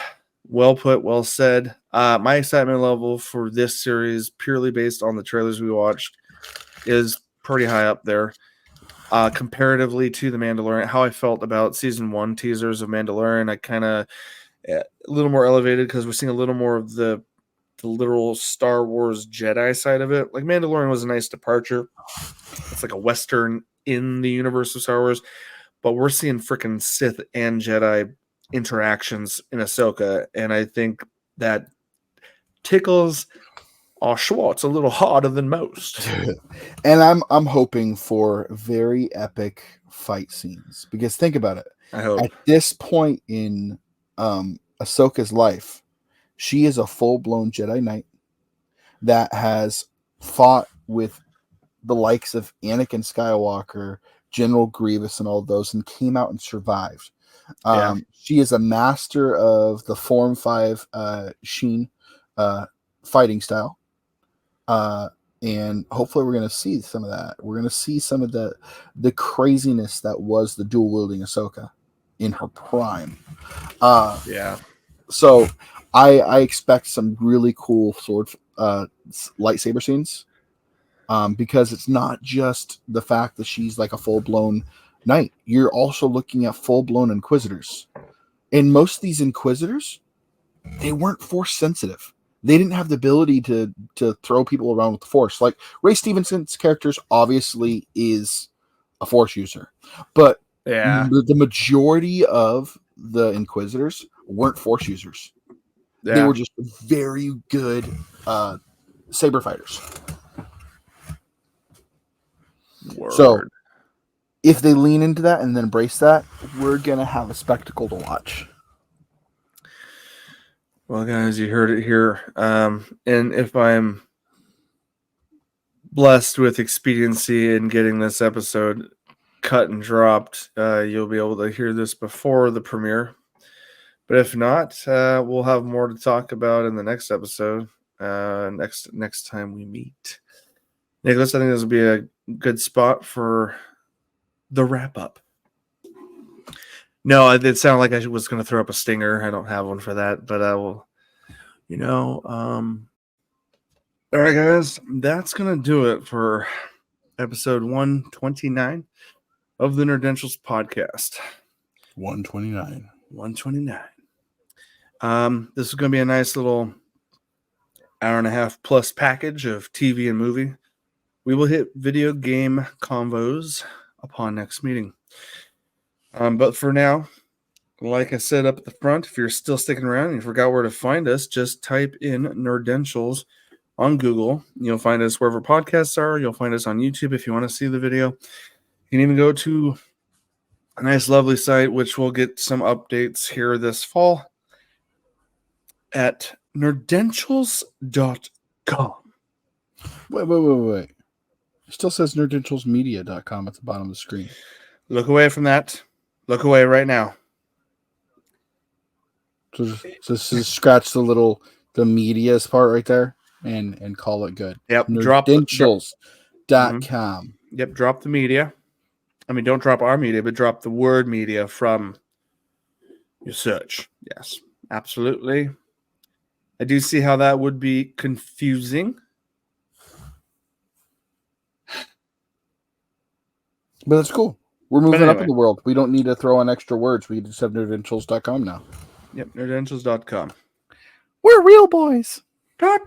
A: well put, well said. My excitement level for this series, purely based on the trailers we watched, is pretty high up there. Comparatively to The Mandalorian, how I felt about season 1 teasers of Mandalorian, I kind of a little more elevated because we're seeing a little more of the literal Star Wars Jedi side of it. Like, Mandalorian was a nice departure. It's like a Western in the universe of Star Wars, but we're seeing freaking Sith and Jedi interactions in Ahsoka, and I think that tickles Schwartz a little harder than most.
B: And I'm hoping for very epic fight scenes, because think about it.
A: I hope
B: at this point in Ahsoka's life, she is a full-blown Jedi Knight that has fought with the likes of Anakin Skywalker, General Grievous, and all those, and came out and survived. She is a master of the Form 5 Sheen fighting style. And hopefully we're going to see some of that. We're going to see some of the craziness that was the dual-wielding Ahsoka in her prime. So I expect some really cool sword lightsaber scenes, because it's not just the fact that she's like a full-blown knight. You're also looking at full-blown Inquisitors. And most of these Inquisitors, they weren't Force sensitive. They didn't have the ability to throw people around with the Force. Like, Ray Stevenson's characters obviously is a Force user, but the majority of the Inquisitors weren't Force users. They were just very good saber fighters.
A: Word.
B: So if they lean into that and then embrace that, we're going to have a spectacle to watch.
A: Well, guys, you heard it here. And if I'm blessed with expediency in getting this episode cut and dropped, you'll be able to hear this before the premiere. But if not, we'll have more to talk about in the next episode, next time we meet. Nicholas, I think this will be a good spot for the wrap-up. No, it sounded like I was going to throw up a stinger. I don't have one for that, but I will, all right, guys, that's going to do it for episode 129 of the Nerdentials podcast.
B: 129.
A: This is going to be a nice little hour and a half plus package of TV and movie, we will hit video game convos upon next meeting. But for now, like I said up at the front, if you're still sticking around and you forgot where to find us, just type in Nerdentials on Google. You'll find us wherever podcasts are. You'll find us on YouTube if you want to see the video. You can even go to a nice, lovely site, which will get some updates here this fall at nerdentials.com.
B: Wait. It still says nerdentialsmedia.com at the bottom of the screen.
A: Look away from that. Look away right now.
B: So just scratch the media's part right there and call it good.
A: Yep.
B: Nerdentials.com.
A: Yep. Drop the media. I mean, don't drop our media, but drop the word media from your search. Yes, absolutely. I do see how that would be confusing.
B: But that's cool. We're moving up in the world. We don't need to throw on extra words. We just have nerdentials.com now.
A: Yep, nerdentials.com.
B: We're real boys.
A: .com.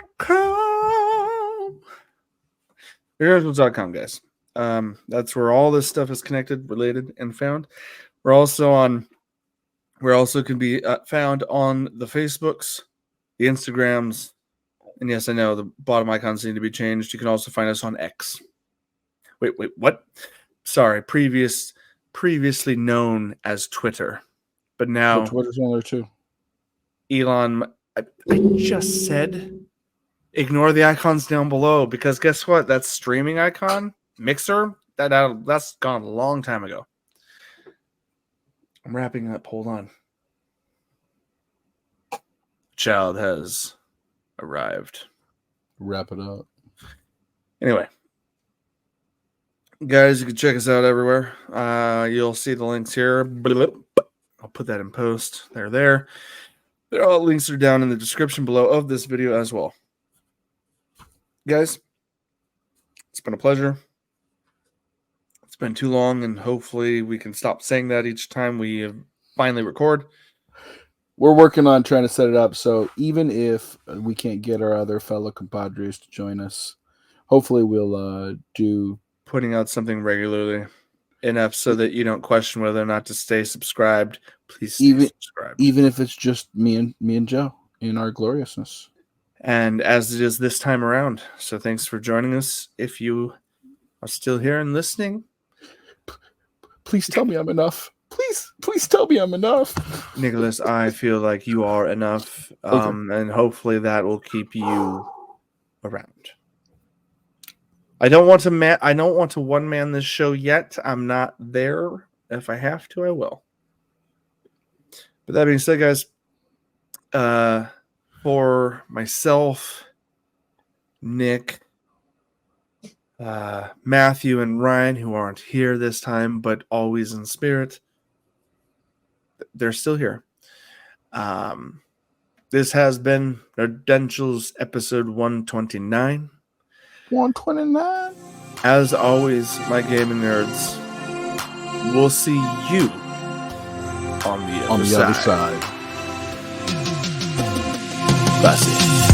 A: Nerdentials.com, guys. That's where all this stuff is connected, related, and found. We're also can be found on the Facebooks, the Instagrams, and yes, I know the bottom icons need to be changed. You can also find us on X. Wait, what? Sorry, previously known as Twitter, but now
B: Twitter's on there too.
A: Elon, I just said, ignore the icons down below because guess what? That streaming icon, Mixer, that's gone a long time ago. I'm wrapping up. Hold on. Child has arrived.
B: Wrap it up.
A: Anyway. Guys, you can check us out everywhere. You'll see the links here. I'll put that in post. They're there. All links are down in the description below of this video as well. Guys, it's been a pleasure. It's been too long, and hopefully we can stop saying that each time we finally record.
B: We're working on trying to set it up, so even if we can't get our other fellow compadres to join us, hopefully we'll do...
A: putting out something regularly enough so that you don't question whether or not to stay subscribed. Please stay subscribed.
B: Even if it's just me and Joe in our gloriousness.
A: And as it is this time around. So thanks for joining us. If you are still here and listening,
B: please tell me I'm enough. Please tell me I'm enough.
A: Nicholas, I feel like you are enough.
B: Okay.
A: And hopefully that will keep you around. I don't want to one man this show yet. I'm not there. If I have to, I will. But that being said, guys, for myself, Nick, Matthew, and Ryan, who aren't here this time, but always in spirit, they're still here. This has been Nerdentials episode 129.
B: 129.
A: As always, my gaming nerds, we'll see you on the other side.
B: That's it.